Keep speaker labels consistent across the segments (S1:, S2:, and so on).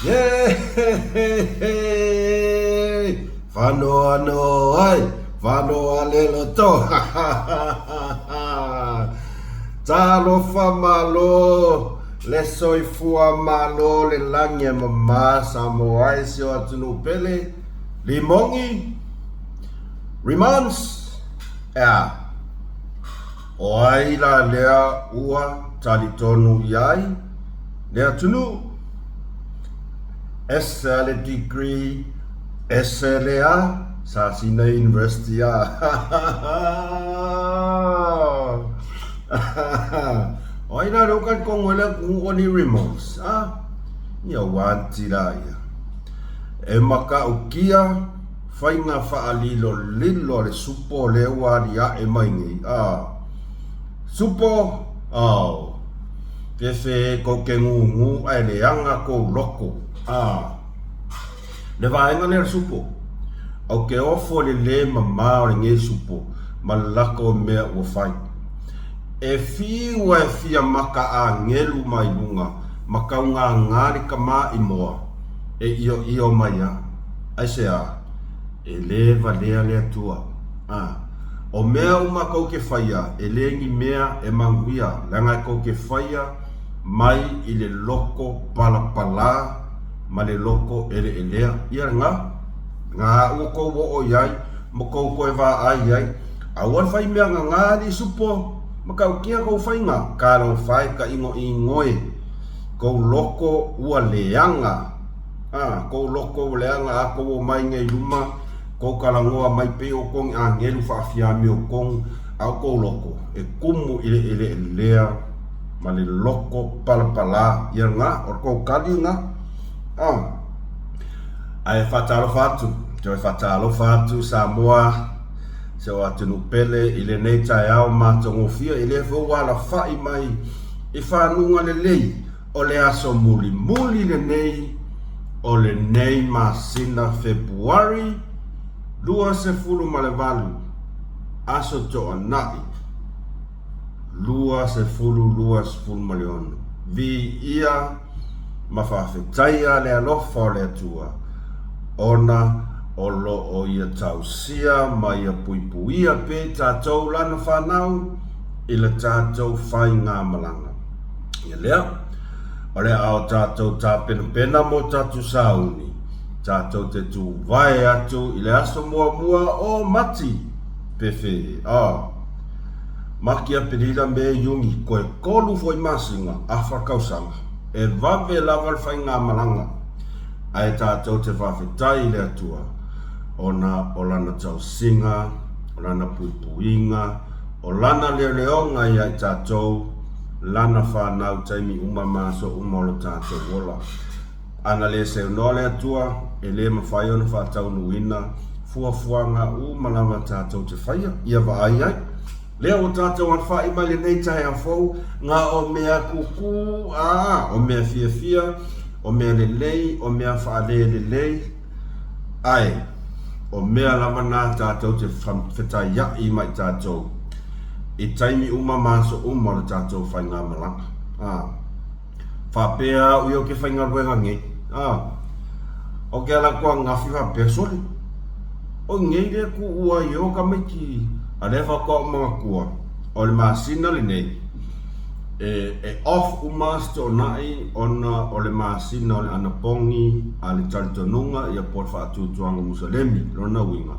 S1: Yay! Whanoa no ai, whanoa lelo to. Talo whamalo, le soifua malo, le lange mama, samoai seo atunu pele, limongi, rimans, o ai la lea ua talitonu iai, lea tunu, SL degree, SLA, Sasina University. Oi na rokan kong wala kung oni remotes. Ia wanti la ia. E maka ukia, fai nga faalilo lilo le supo le waria e maingi. Supo, Kefe ko kengungu ai le anga ko loko. Le vaenga le supo. Au ke ofo le mama o nge supo. Malako mea o fai. E fiwa e fia maka a ngelu mai lunga. Maka unga ngari kama imoa. E iyo maya. Aisea. E le valea le atua. O mea umaka o ke faia. E le ngi mea e manguia. Langa ko ke faia. Mai i le loko palapala. Ma le loko ele elea. Ia nga uko wo o yai. Moko ko e va ai yai. Awan fai mea ngari supo. Maka ukia ko fai nga. Karo fai ka ingo ingoe. Ko loko ua leanga. Ko loko leanga ako o mai ngai luma. Ko kalangoa mai pe o kong angelu fa fiami o kong. Au ko loko. E kumu ele elea. Ma le loko palapala. Ia nga. Or ko kali nga. Ai fatalo fatu. Joe fatalo fatu Samoa. Se o atunu pele ile nei tai au matongo fia ile fo wala fai mai e whanunga le lei o le aso muli le nei o le nei masina Februari 20 malevalu aso to anai 20 maleonu vi ia mawhawhetaya le alofa o le atua ona Olo o ia tausia mai a puipuia pe tātou lana whanau i le tātou whai ngā malanga. Ia lea, o lea ao tātou tā pena mo tātou sauni. Tātou te tū vai atu i le aso mua o mati pefe. Maki a penila me yungi koe kolu foi masinga a whakausanga. E vave lawal whai ngā malanga. Ai tātou te whawhetai le atua. Ona o lana tau singa, o lana puipuinga, o lana leonga ia i tātou, lana whanau taimi umamaso umolo tātou wola. Ana le se unole atua, e le mawhai ona whatau nuina, fuafuanga umalawa tātou te whaia, ia wa ai ai. Lea o tātou an whai mai le nei tae a fau, ngā o mea kuku, o mea fia, o mea lelei, o mea whaale lelei, ai. O mea lama nā tātou te whetai ia i mai tātou. I taimi maso le tātou whai ngā malanga. Whapea ui o ke whai ngā ruenga nge. O ke ala kua ngawhi whapea soli. O ngei rea ku ua i o ka meki. A rewa kua o mga kua. O le māsina le nei. E off umas o nai ona o le masina o le anapongi a le talitonunga ia por whaatutuanga musalemi rona winga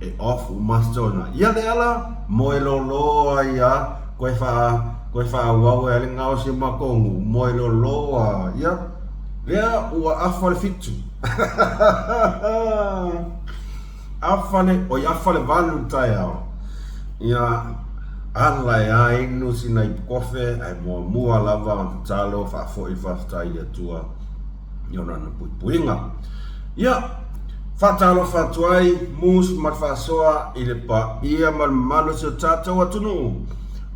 S1: e off umas o nai ia le ala moe loloa ia koe wha wau e le ngao si makongu moe loloa ia lea ua afa le fitu afa le valu tai au ia Alai ai no sina i kofe ai mua lava o talo fa fo I fa ia tua yona na puipuinga. Ia fa talo fa tuai mus mat fa soa I le pa ia mal malo se tata watunu.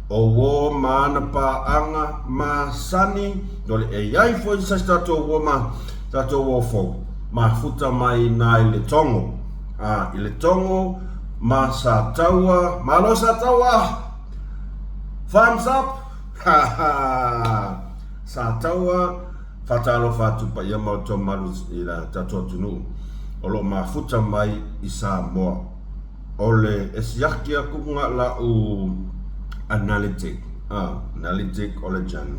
S1: O wo mana pa anga ma sani dole e ai fo sa tato wo ma tato wo fo ma futa mai na I le tongo. I le tongo ma sa taua malo sa taua. Thumbs up! Sa taua fatalo fatu pa ia mau tau malu I la tatua tunu o lo mafuta mai I Samoa o le esiaki aku ngā la u analytic analytic o le janu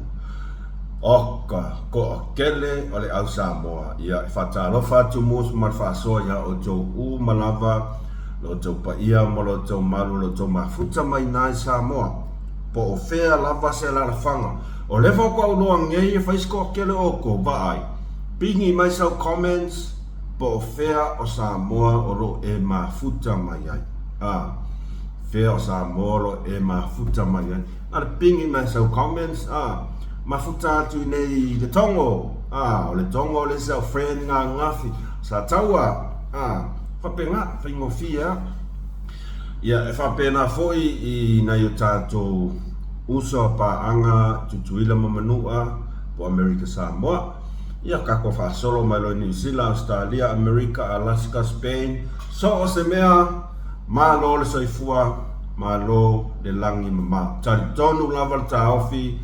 S1: oka ko kele o le au Samoa ia fatalo fatu mus mal faso ia o tau u malava lo tau pa ia mo lo tau malu lo tau mafuta mai nai Samoa po o fea lava se la fanga o levo ko uloa ngei fai sko kele o ko vai pingi mai sau comments po o fea o Samoa o lo e mafuta mai ai fea o Samoa lo e mafuta mai ai ala pingi mai sau comments mafuta tu nei le tongo o le tongo le sau friend nga ngafi sa taua fapenga fingofia ia fapena foi I na yo tato uso pa anga tutuila mamanua po America Samoa ia kako fa solo malo New Zealand Australia America Alaska Spain so o se mea malo le soifua malo le langi mama tonu lava taofi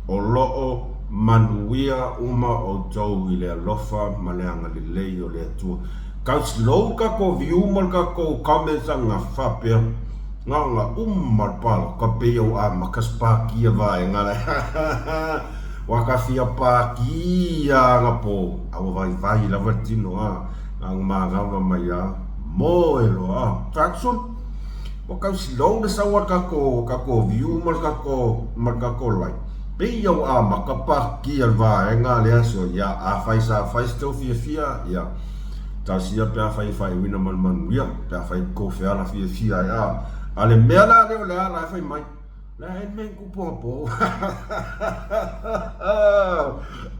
S1: o loo manuia uma o tau I le alofa ma le anga le lei o le atua Kaus low ka ko view mal ka ko comments nga fapia nga mal palo ka peo makas pa kia vai nga waka fia pa kia nga po awa vai la vertino ang mga maya moelo traction o kaus low na sa ka ko view mal ka ko like peo makapa kia vai nga le aso ya fai sto fia ya tasia pia fai wina man ya pia fai ko fea la fia ale mela le la fai mai la men ku po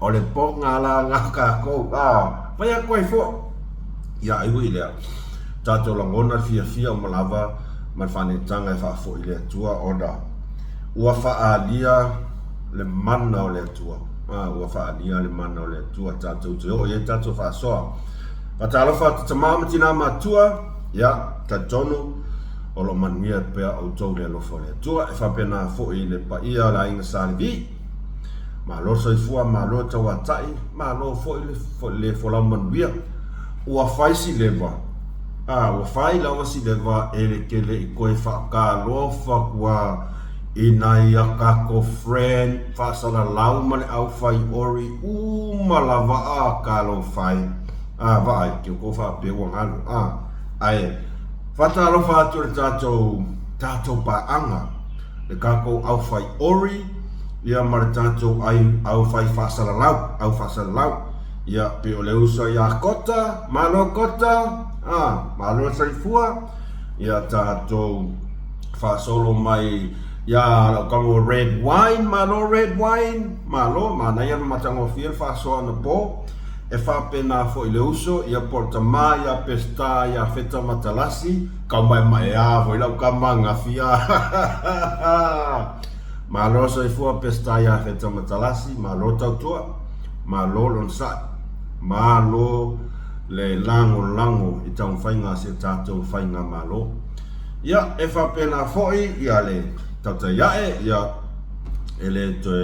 S1: ole po ngala ngaka ko fai ko fo ya I wi le tato langona fia malava man fane tanga fa fo ile tua oda ua fa alia le manna ole tua ua fa alia le manna ole tua tato o ye tato fa so Patalo fa tamama tina matua ya tatono o lo manuia pe o tau le lofo le tua e fa pena fo I le pa ia la inga salvi ma lo soifua ma lo tawatai ma lo fo le fo la manuia ua fai si leva ua fai la si leva ele kele I koe fa ka lo fa kwa ina ia kako friend fa sala lau male au fai ori malava ka lo fai vai que o fa pe o ngalo ai fatalo fa tu tato pa anga le kako au fai ori ia mar tato ai au fai fa lau ia pe o le uso ia kota malo malo saifua ia tato fa solo mai ia como red wine malo mana ia matango fiel fa so na po e fa pena fo ile uso ia porta mai ia pesta ia feta matalasi ka mai vo ila ka manga fia malo so fu pesta ia feta matalasi malo tautua malo lonsa malo le lango I tau fainga se tato fainga malo ia e fa pena fo ia le tauta ia ele te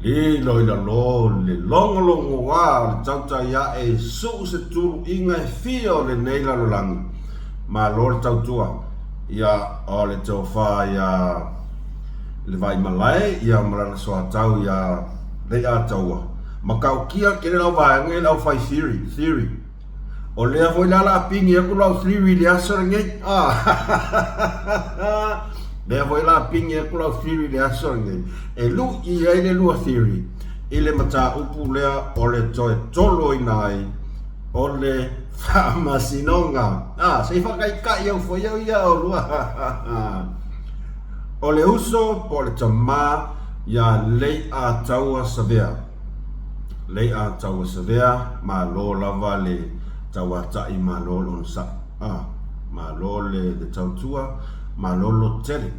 S1: Lilo ila lo le longo wa tauta ya e su se tu inga fio le neila lo lang ma lor tautua ya o le tofa ya le vai malai ya mara so tau ya le ataua makau kia ke le va nge la fai theory o le vo la pingi e ku la theory le asor nge le voi la pinge ko la theory le asonge e lu I le lu theory ile mata upu le o le tolo inai o le famasinonga se fa kai eu foi eu ia o lu o le uso po le tama ya le a taua savea ma lo lava le taua tai ma lo lonsa ma lo le de tautua malolo tele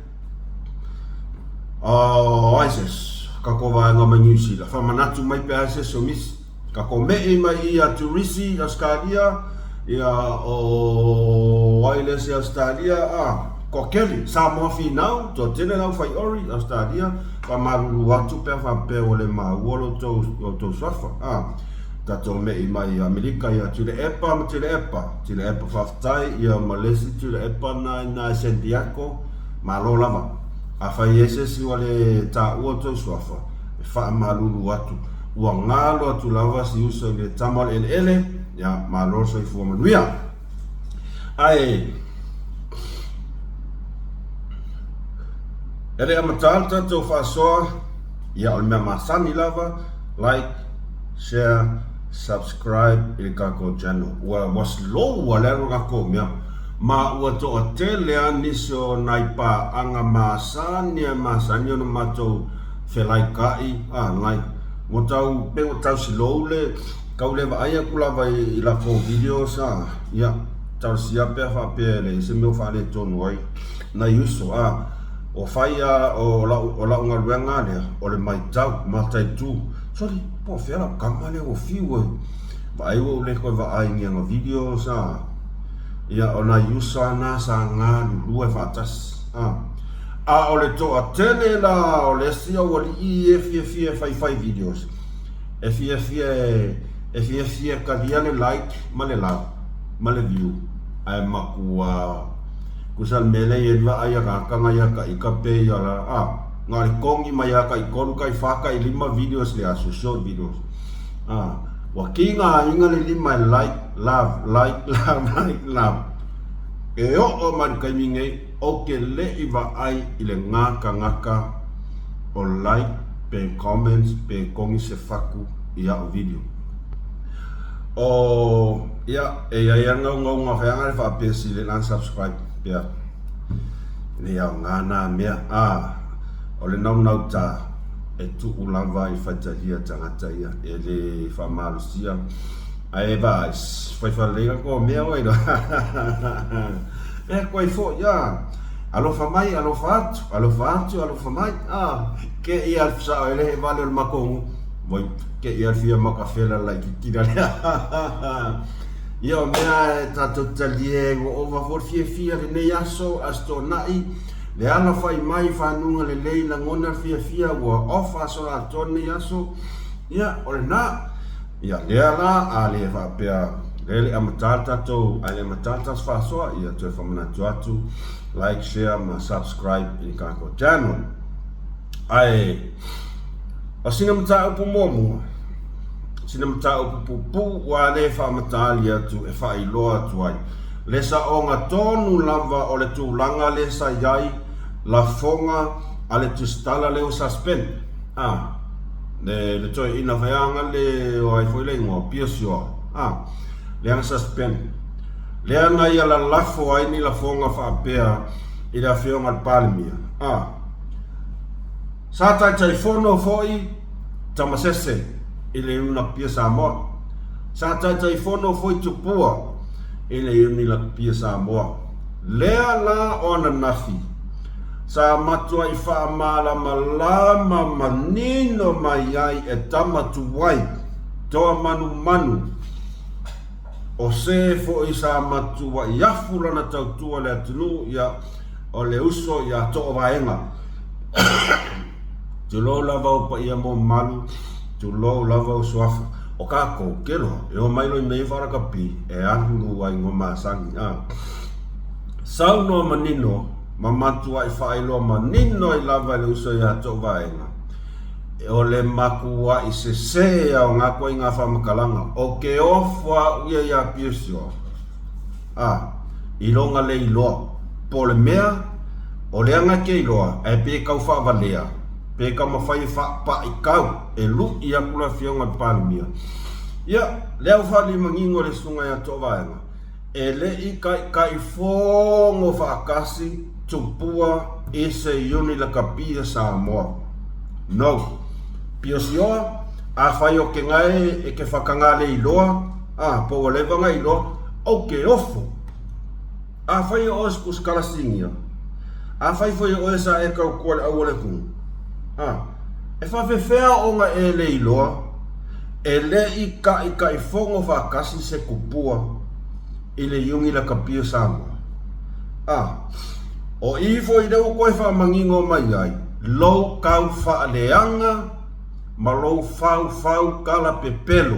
S1: ISIS kako va nga manyusi la famanatu mai pe ISIS omis kako me mai ia turisi Australia ia o wireless Australia ko keli Samoa finau to tele na fai ori Australia malu atu pe fa pe o le maua o to swafa tato me i mai Amerika ia tule epa ma tule epa whaftai ia Malesi tule epa na Santiago ma lo lava a whai ese si wale ta ua tau swafa e wha malulu atu ua ngalo atu lava si usa le tamal ele ia ma lo so i fua manuia ai ere amatalta tau whasoa ia o le mea masani lava like share subscribe i kako channel wa slow wa lero kako mea ma ua to tele ani so nai pa anga masani no mato felai kai like mo tau slow le kau le vai kula vai i la fo video sa ya tau sia pe fa pe le se me fa le tonu ai na yuso o faia o la unga ruanga le o le mai tau matai tu sorry po fera kamale o fiu vai o le ko va ai ngia video sa ia ona yusa na sa nga lu e fatas o le to atele la o le sia o li fai videos e ka diane like male la male view ai makua kusal mele yedwa aya ka ngaya ka ikape ya la ngali kongi maya ka ikonu kai faka i 5 videos le aso short videos wakinga inga le 5 love e o man kai minge o ke le iwa ai ile ngaka o like pe comments pe kongi se faku ia o video o ia ia nga fa fa pesi le lan subscribe ya le ya ngana mea o le nau ta e tu ulava i fatalia tangata ia e le famalusia ai vai fa lega ko mea oi do e koi fo ya alo famai alo fatu famai ke ia sa ele vale el makongu voi ke ia fia makafela la kira ia mea tato talie o over fia ne yaso astonai le ana fai mai fanunga le leila ngona fia wa ofa so la tone yaso ia o na ia le ala ale fa pea le amatata to ale matata fa so ia to fa mana tuatu like share ma subscribe i kako channel ai asina mta upu momu sina mta upu wa le fa matalia tu e fa iloa tu ai le sa onga tonu lava o le tūlanga le sa iai la fonga ale tu stala le o suspend le toi ina vayanga le o ai foi le ngo piosio le anga suspend le anga ia la lafo ai ni la fonga fa pea i la fionga al palmia sa tai fono foi tamasese ile una pieza mo sa tai fono foi tupua ile uni la pieza mo lea la ona nafi sa matua i fa mala malama manino mai ai e tamatuai toa manu o se fo i sa matua i afula na tautua le atunu ia o le uso ia toa vaenga tu lo lava o pa ia mo malu tu lo lava o suafa o kako kelo e o mailo i mei fara kapi e anu ai ngoma sangi sauno manino mamatua i whaelo manino i lava le uso ia toa vaenga e o le makua i se o ngā koe ngā whamakalanga o ke ofwa uia ia piusio i longa le iloa po le mea o le anga ke iloa e pe kau whavalea pe kau mawhai pa i kau e lu i akula fionga palmia ia leo whali mangingo le sunga ia toa vaenga e le i kai fongo whaakasi tupua e se iuni la kapia sa moa no piosioa a whai o ke ngai e ke whakangale iloa po o levanga iloa o ke ofo a whai o oskus kalasingia a whai foi o esa e kau kuale au ole kung e whawewhea o nga e le iloa e le i kai fongo whakasi se kupua i le iungi la kapia sa moa o ifo i leo koe wha mangingo mai ai lou kau whaaleanga, ma lou fau kala pepelo.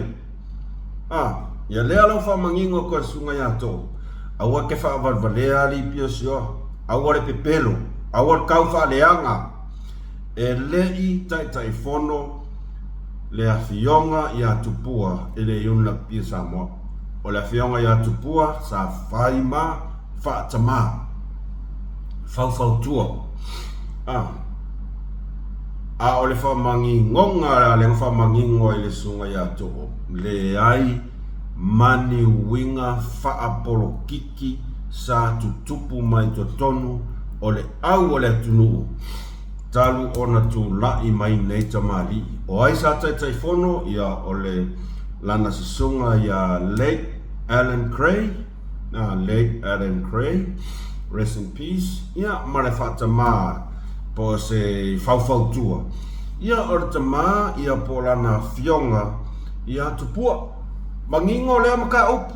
S1: Ia lea lau whamangingo koe sunga ia tō. Aua ke whaavadvalea li pio sio. Aua le pepelo. Aua le kau whaaleanga. E lei tai fono le awhionga ia tupua e le iuna pia Samoa. O le awhionga ia tupua sa whaima whaatama. Fau tua. A o le whamangingonga le whamangingo i le sunga ia tō. Le ai mani winga whaapolo kiki sa tutupu mai to tonu o le au o le tunu talu ona tu lai mai nei tamali o ai sa tai fono ia o le lana sisunga ia Lake Alan Cray, rest in peace. Ia mare whaatama po se fau tua ia o le tama ia po lana fionga ia tupua mangingo lea maka upu.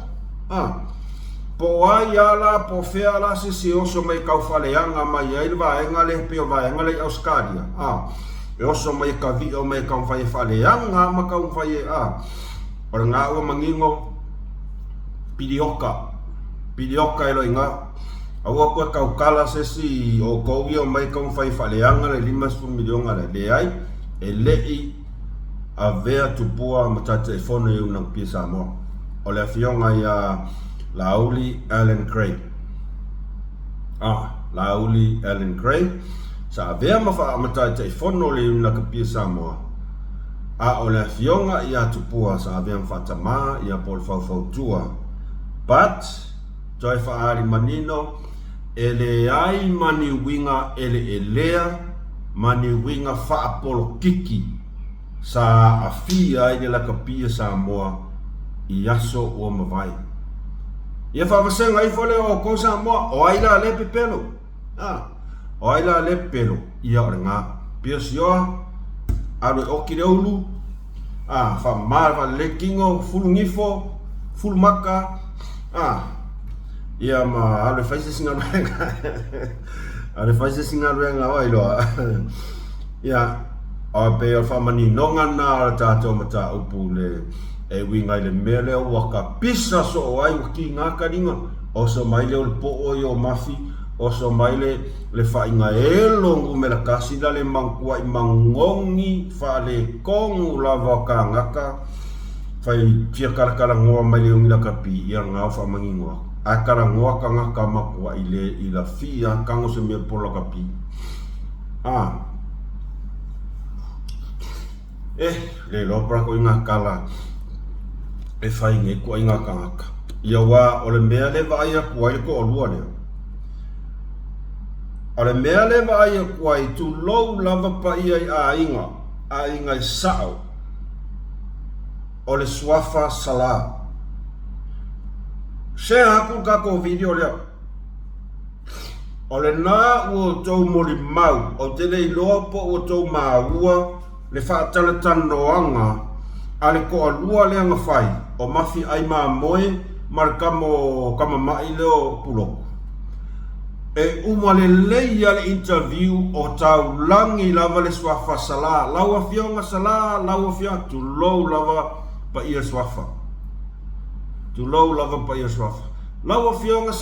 S1: Po ai ala po fea la si oso mai kau whaleanga mai ai vaenga le peo vaenga le Australia. E oso mai ka vi o mai kau whaleanga ma kau whaie o ngā ua mangingo pidioka elo inga. Aua koe kau kala si o kou o mai kau whaleanga le 5 milionga le ai e lei a vea tupua matata e fono i unang pia Samoa. O le awhionga ia Lauli Alan Cray. Lauli Alan Cray. Sa vea matata e fono le unang pia Samoa. O le awhionga ia tupua sa vea mawhatama ia pol fau tua. But, toi whaari manino, ele ai mani winga ele elea, mani winga whaapolo kiki. Sa afia i la kapia Samoa i aso o mawai. Ia whaawasenga i fole o ko Samoa o aila le pepelo. O aila le pepelo ia o ngā. Pia sioa, alu oki le ulu, whaamara le kingo, fulu ngifo, fulu maka, ia ma alu whaise singa ruenga. Alu whaise singa ruenga o iloa. Ia, o pe o whamani nonga nā tātou mata upu le e wingai le mele o waka pisa so o ai ki ngā karinga o so mai le o le po o i o mafi o so mai le whainga e longu me la kasi la le mangkua i mangongi wha le kongu lava ka ngaka whai tia karakara ngoa mai le ungi la kapi i a ngā whamangi ngoa a kara ngoa ka ngaka makua i la fia kango se mea pola kapi le lopra ko inga kala e whainge ko inga kangaka. Ia wā o le mea le vaia kuai ko o lua leo. O le mea le vaia kuai tu lou lava pa ia i a inga i sao. O le suafa sala. Se haku kako video leo. O le nā ua tau mori mau, o tene i loa po ua tau maua, le whaatala tanoanga, a le ko alua le anga whai, o mafi ai maa moe, mar kama mai leo puloku. E uma le leia le interview o tau langi lava le swafa sala, laua fionga sala, laua fia, tu lou lava pa ia swafa. Tu lou lava pa ia swafa. Laua fionga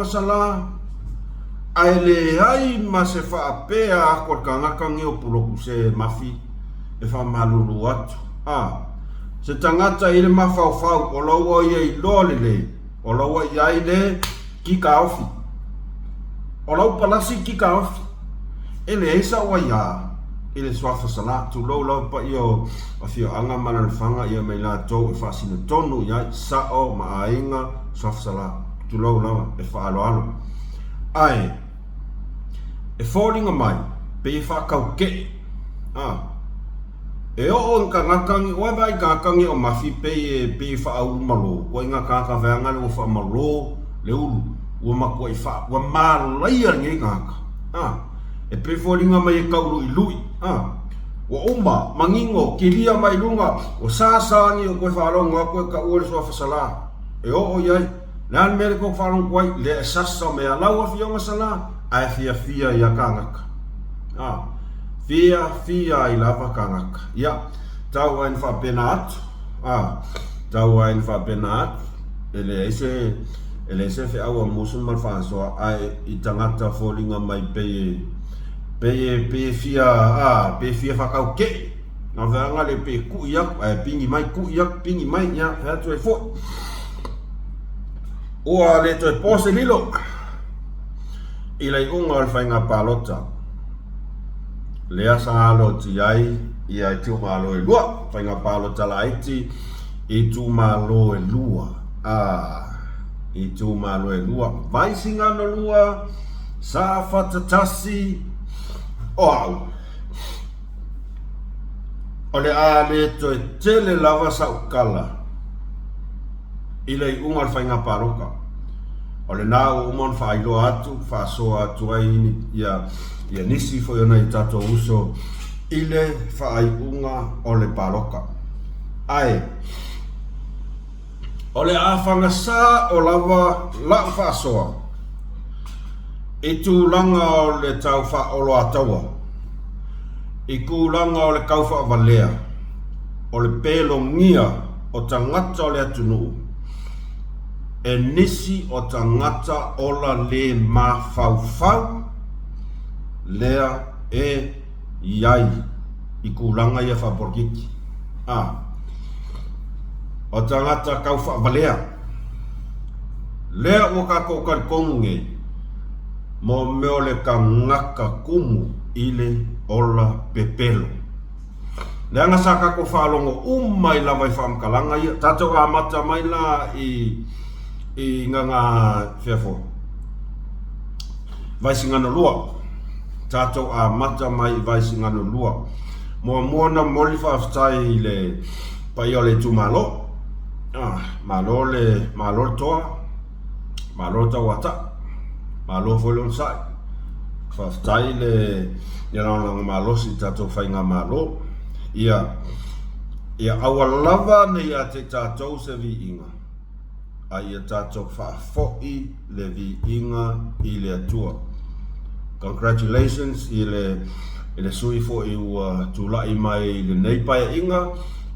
S1: sala, ai le ai ma se whaapea ako ka ngaka ngeo puloku se mafi e wha malulu atu. Se tangata i le mawhau o laua ia i loa le, o laua ia i le ki ka ofi. O lau palasi ki ka ofi. E le eisa wa ia, e le swafa sala, tu lau lau pa ia a fio anga mana le whanga ia mei la tau e whaasina tonu ia sao ma ainga swafa sala. Tu lau lau e wha alo alo. Ai, e fōringa mai, pe i whakau ke. E o ka ngakangi, oe vai ka ngakangi o mafi pe i whaau malo. Ko inga ka veanga le o wha malo, le ulu. Ua makua i wha, ua mālaia nge ngaka. E pe fōringa mai e kauru i lui. Ua uma, mangingo, ki lia mai lunga, o sāsāni o koe whāronga, koe ka ua le sua whasala. E o iai, nāni mere ko whāronga koe, le e sasa me a laua fionga sala, ai fia i a ka ngaka. Fia I lava kangaka. Ia, tau ain whapena atu. Tau ain whapena atu. Ele se fe awa musu mal whansoa ai I tangata fōlinga mai pe fia whakau ke. Nga whanga le pe kuiak, pingi mai, ia, hea tu e fo. Ua le to e pose lilo. Ilai unga al whainga palota. Lea sa alo ti ai, ia I tu malo e lua. Whainga palota la iti, I tu malo e lua. I tu malo e lua. Vai singano lua, sa fatatasi, au. Ole a le to e tele lava sa ukala. Ilai unga al whainga paroka. Ole nao umon whailo atu, whasoa atu ai ia nisi fo yona I tato uso. Ile whaai unga ole paroka. Ai. Ole a whanga sa o lava la whasoa. I tu langa o le tau wha olo ataua. I ku langa o le kauwha valea. O le pelo ngia o tangata o le atunu. E nisi o tangata ola le mawhauwhau. Lea e iai. I ku langa ia whaporkiki. O tangata kauwha valea. Lea o ka kokan konge. Mo meo le ka ngaka kumu ile ola pepelo. Lea nga saka ko whalongo umai la vai whamkalanga ia. Tato a mata mai la I nganga whewho. Vai singano lua. Tato a mata mai vai singano lua. Moana moli whaftai le pai o le tumalo. Malo le toa. Malo tawata. Malo folon sai. Whaftai le nyanang malo si tato whainga malo. Ia awalava ne ia te tatou se vi inga. A ia tatou whaafoi le vi inga I le atua. Congratulations I le sui fo I ua tulai mai le nei pai inga.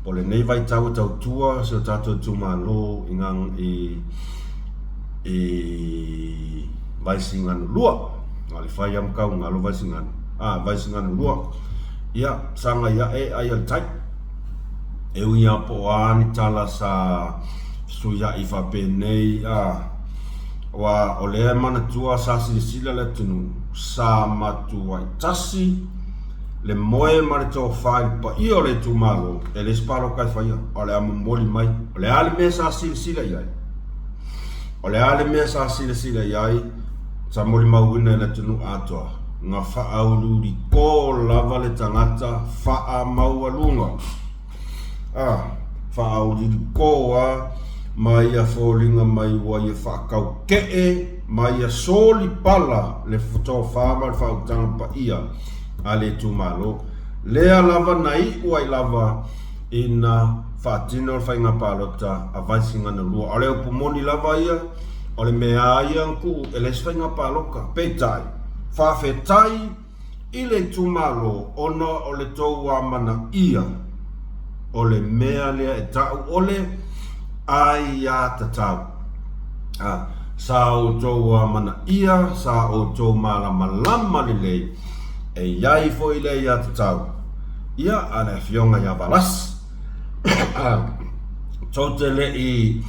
S1: O le nei vai tau tua se tatou tumalo ingang I vai singano lua. Ngale whai am kau ngalo vai singano. Vai singano lua. Ia, sanga ia e ai al tai. E uia po ani tala sa suia I whapenei. Wa o lea mana tua sa sila le tunu. Sa matua I tasi. Le moe mare tō whai pa I o le tumalo. E le sparo kai whaia. O le amu moli mai. O le ale mea sa sila iai. O le ale mea sa sila iai. Sa moli mauina le tunu atoa. Nga whaaururi ko lava le tangata wha maua lunga. Whaaururi ko mai a fōlinga mai wa I whakau kee mai a soli pala le futo whama le whautanga pa ia a le tumalo. Lea lava nai ua I lava ina whaatino le whainga palota a vaisinga na lua. O le upumoni lava ia, o le mea ia nku e le whainga paloka, peitai. Whawhetai I le tumalo ona o le tau mana ia. O le mea lea e tau ole ai a tatau. Sa o tau mana ia, sa o tau malama lelei. E iai fo I le ia tatau. Ia ana fionga ia valas. Tau te le I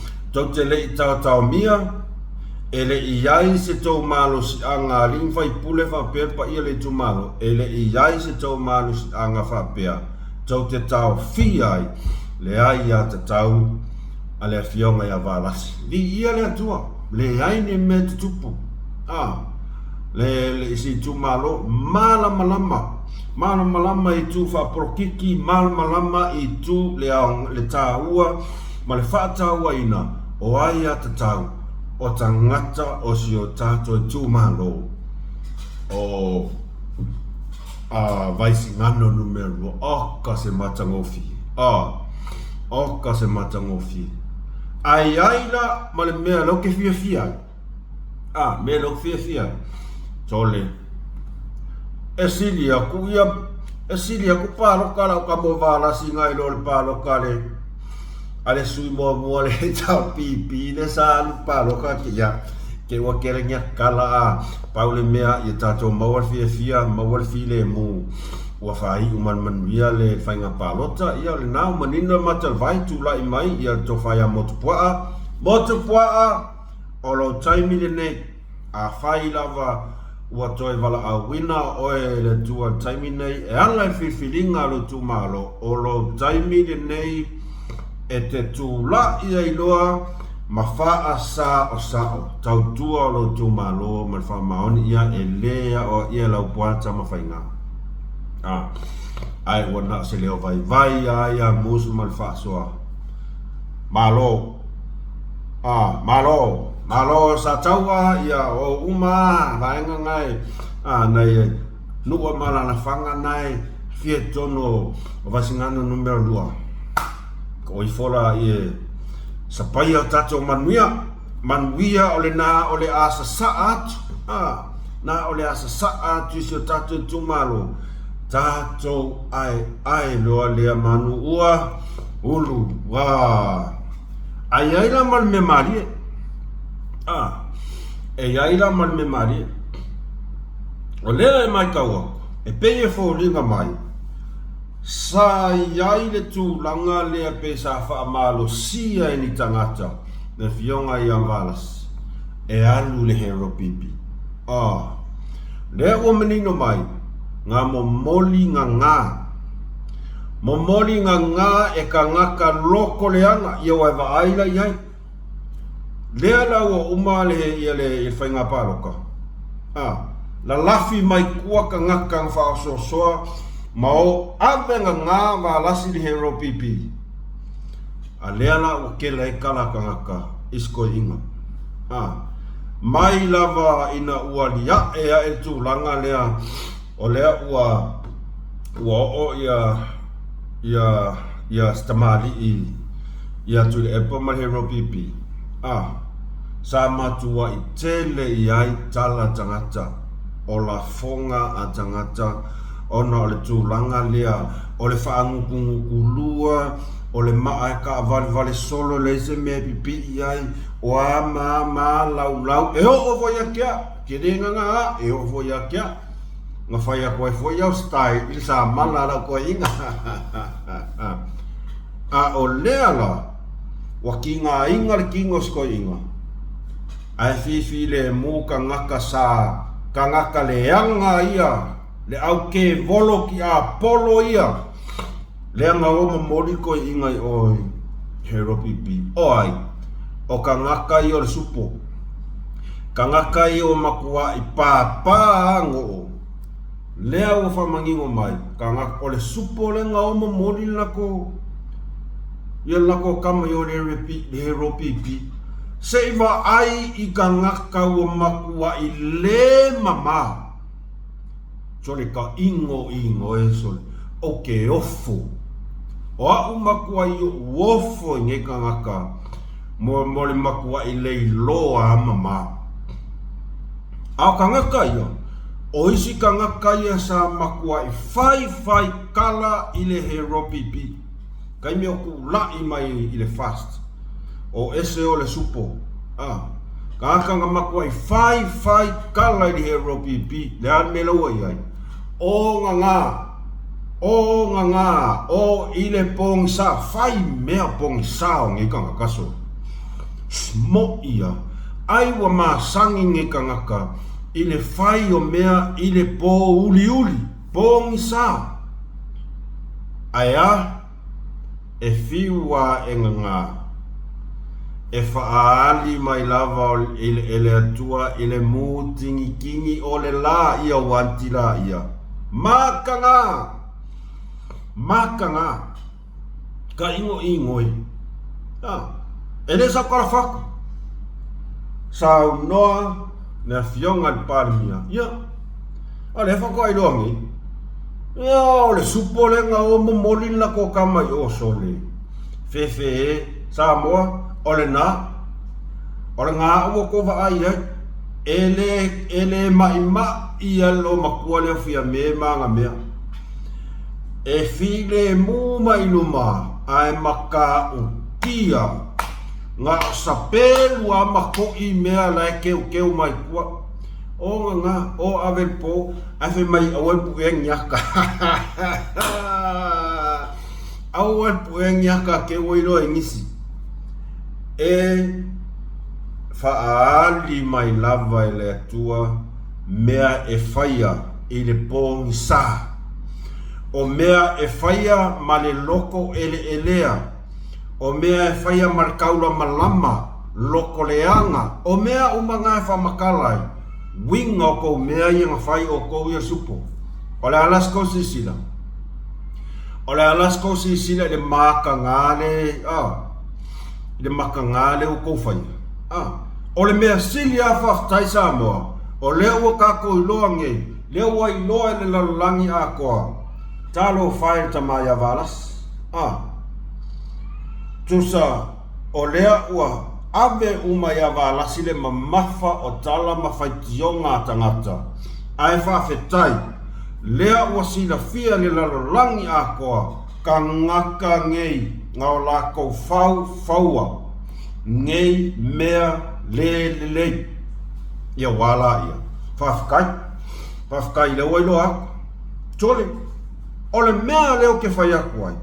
S1: tau mia. E le iai se tau malo si anga ring fai pule whapea pa ia le tumalo. E le iai se tau malo si anga whapea. Tau te tau fiai. Le ai ia te tau. A le fionga ia valasi. Li ia le atua. Le ai ne me te tupu. Le si tumalo. Malama I tu whaprokiki. Malama I tu le tāua. Ma le whātāua ina. O ai ia te tau. O tangata o si o tātou tūmalo o vaisi ngano numero oka se matangofi oka se matangofi ai la ma le mea lo ke fia mea lo fia tole Esilia ku ia esilia ku palo kala ka mo vala singa i lo palo kale ale sui mo mo le tau pipi le sa palo ka kia ke wa kerenya kala paule mea i tato mawar fia mawar file mu wa fai uman man via le fainga palota ia le nau manina matal vai tu la i mai ia to faia motupua o lo taimi le ne a fai lava ua toe wala a wina oe le tua taimi nei e ala i whiwhiringa lo tu malo o lo taimi le nei e te tu la i ailoa ma faa sa o sao tau tua lo tu malo ma fa maoni ia e lea o ia lau puata ma whainga ai wana se leo vai ia musu ma fa soa malo malo sa taua ia o uma vaenga ngai nei nuwa mala na fanga nai fie tono o vasingano numero 2 ko i fora ie sapaya tato manuia ole na ole asa saat na ole asa saat iso tato tumalo tato ai lo le manu ua ulu wa ai la mal me marie e ai la mal me marie o le mai kawa e pe fo linga mai sa iai le tu langa le pe sa fa malo sia ni tangata na fionga ia valas e alu le hero pipi le o menino mai nga momoli nga e ka ngaka loko leanga ia wa vaila iai le ala o uma le ia le whainga paloka la lafi mai kua ka ngaka fa soa ma o avenga ngā ma lasi le hero pipi a le ala o kela e kala ka ngaka isko inga mai lava ina ua lia e tu langa lea o lea ua o ia stamali ia tu le epa ma hero pipi sa matua i tele i ai tala tangata o la fonga a tangata ona o le tūlanga lea o le whaangukungu lua o le maa ka vale solo le se mea pipi i ai o a ma lau e o voia kia ke renga ngā e o voia kia nga whaia koe foi au stai il sa mala la koe inga o lea la wa ki ngā inga le kingos koe inga ai fifi le mu ka ngaka sa ka ngaka le anga ia le au ke volo ki a polo ia le anga o mamori koe inga i oi hero pipi oi o ka ngaka i o le supo ka ngaka i o makua i pāpāngo lea o whamangingo mai ka ngaka o le supo le nga o mamori lako ia lako kama i o le hero pipi se iwa ai i ka ngaka o makua i le mama sole ka ingo e sole o ke ofo o a makua i ofo nge ka ngaka mo le makua i le loa mama a ka ngaka ia o isi ka ngaka ia sa makua i fai kala i le hero pipi kai me o ku la i mai i le fast o ese o le supo ka ngaka nga makua i fai kala i le hero pipi le an me laua i ai o nga o ile pong sa fai mea pong sa o nge kanga kaso smo ia ai wa ma sangi nge kanga ka ile fai o mea ile po uli pong sa aya e fiwa e nga e faali mai lava ele atua ile mu tingi kingi o le la ia wanti la ia makanga ka ingo ele sa karafak sa noa na fionga parmia ia ale fa ko ai longi ia le supo le nga o momoli la ko kama o sole fefe sa mo ole nga o ko va ai ele mai ia lo makua leo fia me manga mea. E file mu mai luma ai maka ukia nga sapelu a mako I mea lai keu mai kua. O nga o ave po ave mai awan pueng nyaka. Awan pueng nyaka ke woilo ngisi. E faali mai lava ele atua mea e faia I le pongi sa. O mea e faia ma le loko ele elea. O mea e faia ma le kaula malama loko leanga. O mea umanga e whamakalai. Winga o kou mea I nga whai o kou ia supo. O le alasko sisila. O le alasko sisila le maka ngale. Le maka ngale o kou whai. O le mea sili a whaftai sa moa. O leo o kako iloa ngei. Leo wa iloa le lalulangi a koa. Talo whai tamai a valas. Tusa o lea ua ave uma ia valasi le mamafa o tala mawhaitionga tangata. Ai whawhetai. Lea ua sila fia le lalulangi a koa. Ka ngaka ngei ngau lako faua. Ngei mea le. Ia wala ia. Whawhekai leo iloa. Tole. Ole mea leo ke whai aku ai.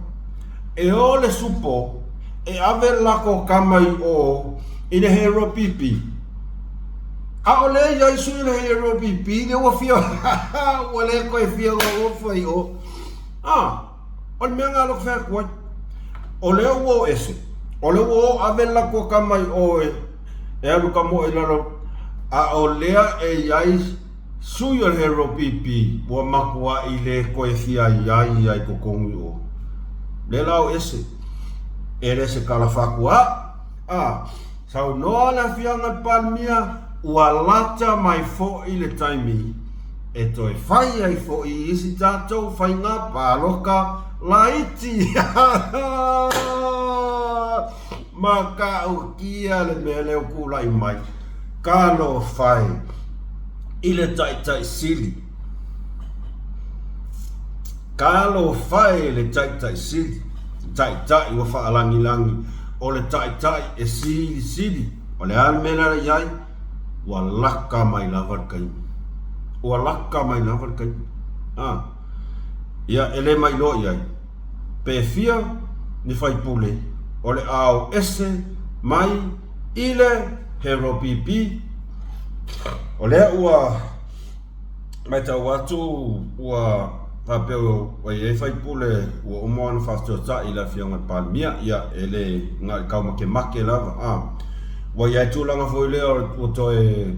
S1: E ole supo. E ave lako kamai o I le hero pipi. A ole ia isu I le hero pipi. Ne ua fia. Ua le koe fia o fai o. Ole mea ngā loko whai kuai. Ole o ese. Ole o ave lako kamai o e. E alu kamo e lalo. A olea e iai sui o le hero pipi. Ua makua I le koe fia iai kokongi o. Le lau ese. Ere se kala whakua. Sau noa la fianga palmia ua lata mai fo I le taimi. E toi whai ai fo I isi tātou whai ngā pāloka la iti. Ma ka ukia le mea leo kula I mai. Kalo whai I le tai sili. Kalo whai le tai sili. Tai ua whaalangi o le tai e sili o le almena iai ua laka mai lawar kai ia ele mai lo iai pe fia ni fai pule o le ao ese mai ile hero pipi o le ua mai tau watu ua Papeo o e fai pule o moana fastosa I la fianga palmia ia ele nga kauma ke make lava wa ia tulanga foi le o toe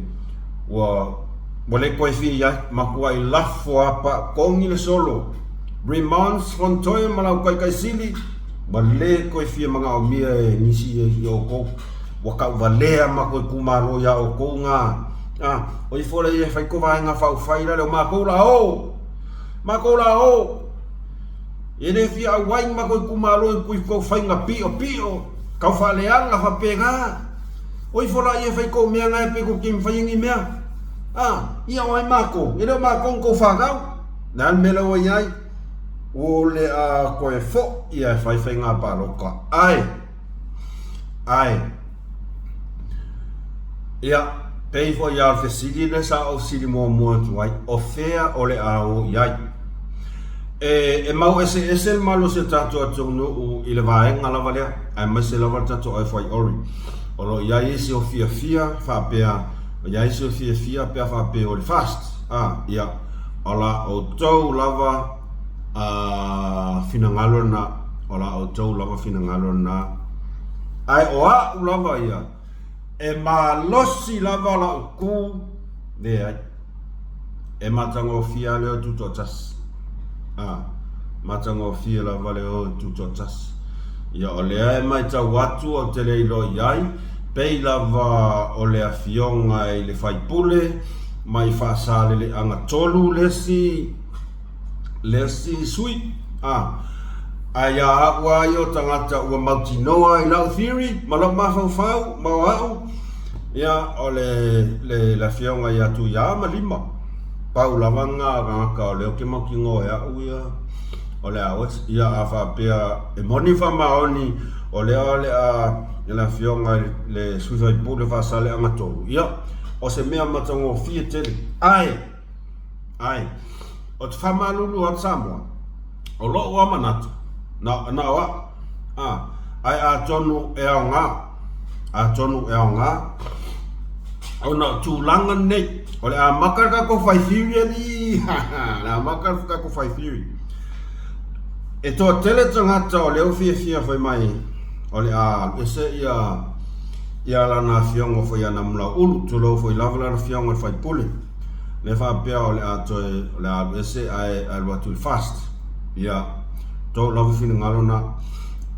S1: wa le koe fi ia makua I lafo apa kongi le solo remands von toe malau kai sili wa le koe fi manga o mia e nisi e o ko wa ka valea makoi kumaro ia o ko nga o I fole ia fai ko vai nga fau fai la le makula o Makola o. Ele fia wai makoi kumalo I kui ko fainga pio. Kau faleanga fa pega. Oi fola ia fai ko mea ngai pe ko kim faingi mea. Ia wai mako. Ele mako ko fagau. Nan mela o iai. O le a koe fo ia fai fainga paloka. Ai. Ia pei fo ia fe sidi le sa o sidi mo tuai. O fea o le a o iai. E mau ese malo se tato atu no I le vaenga lava lea. Ai mai se lava tato ai fai ori. O lo iai ese o fia fa pea. O iai ese o fia pea fa pea o le fast. Ia. O la o tau lava finangalo na. O la o tau lava finangalo na. Ai o a u lava ia. E ma losi lava la o ku. De ai. E matango fia leo tuto tas. Matango fia la vale o tutotas. Ia o lea e mai tau watu o te leilo iai. Pei lava o lea fionga I le fai pule. Mai whaasale le anga tolu lesi sui. Ai a akwa I o tangata ua mautinoa I lau theory. Malok mawhau mau au. Ia o le la fionga I atu ia malima. Paula vanga ngaka o leo ke makingo ya uia o le awes ia afa pea e moni fa maoni o le a la fionga le suicide pool fa sale anga tolu ia o se mea matango fie tele ai o te whamalulu at Samoa o lo o manatu na wa ai a tonu e ao ngā o na tūlanga nei o le a makaka ko whaifiri ni na makaka ko whaifiri e toa tele tangata o leo fia whai mai o le a ese ia lana fionga whai ana mula ulu tulo whai lavala fionga whai pule le wha pia o le a toe o le a ese ai watu fast ia tō lawa whina ngalona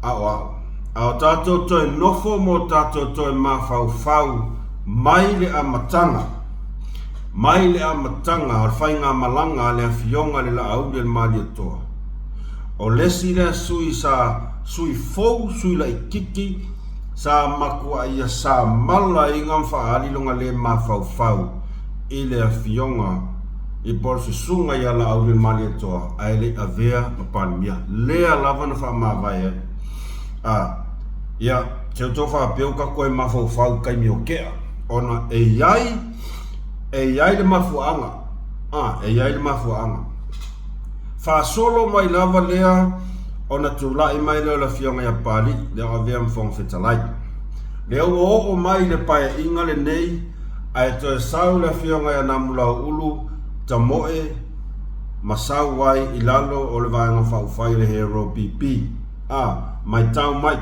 S1: a o tātou toi nofo mo tātou toi mawhau mai le amatanga o whainga malanga le fionga le la au le mali toa o lesi le sui fou sui la ikiki sa makua ia sa mala inga whaari longa le mawhau i le fionga i porsi sunga ia la au le mali toa ai le avea mapalmia lea lavana wha mawai ia te tō wha peo ka koe mawhau kai mi o kea ona e iai le mafuanga fa solo mai lava lea ona tūlai mai leo la fionga ia pali leo avea mfong fetalai leo o mai le pae inga le nei ai to sau la fionga ia namula ulu ta moe masau wai ilalo o le vaenga whai le hero PP mai tau mai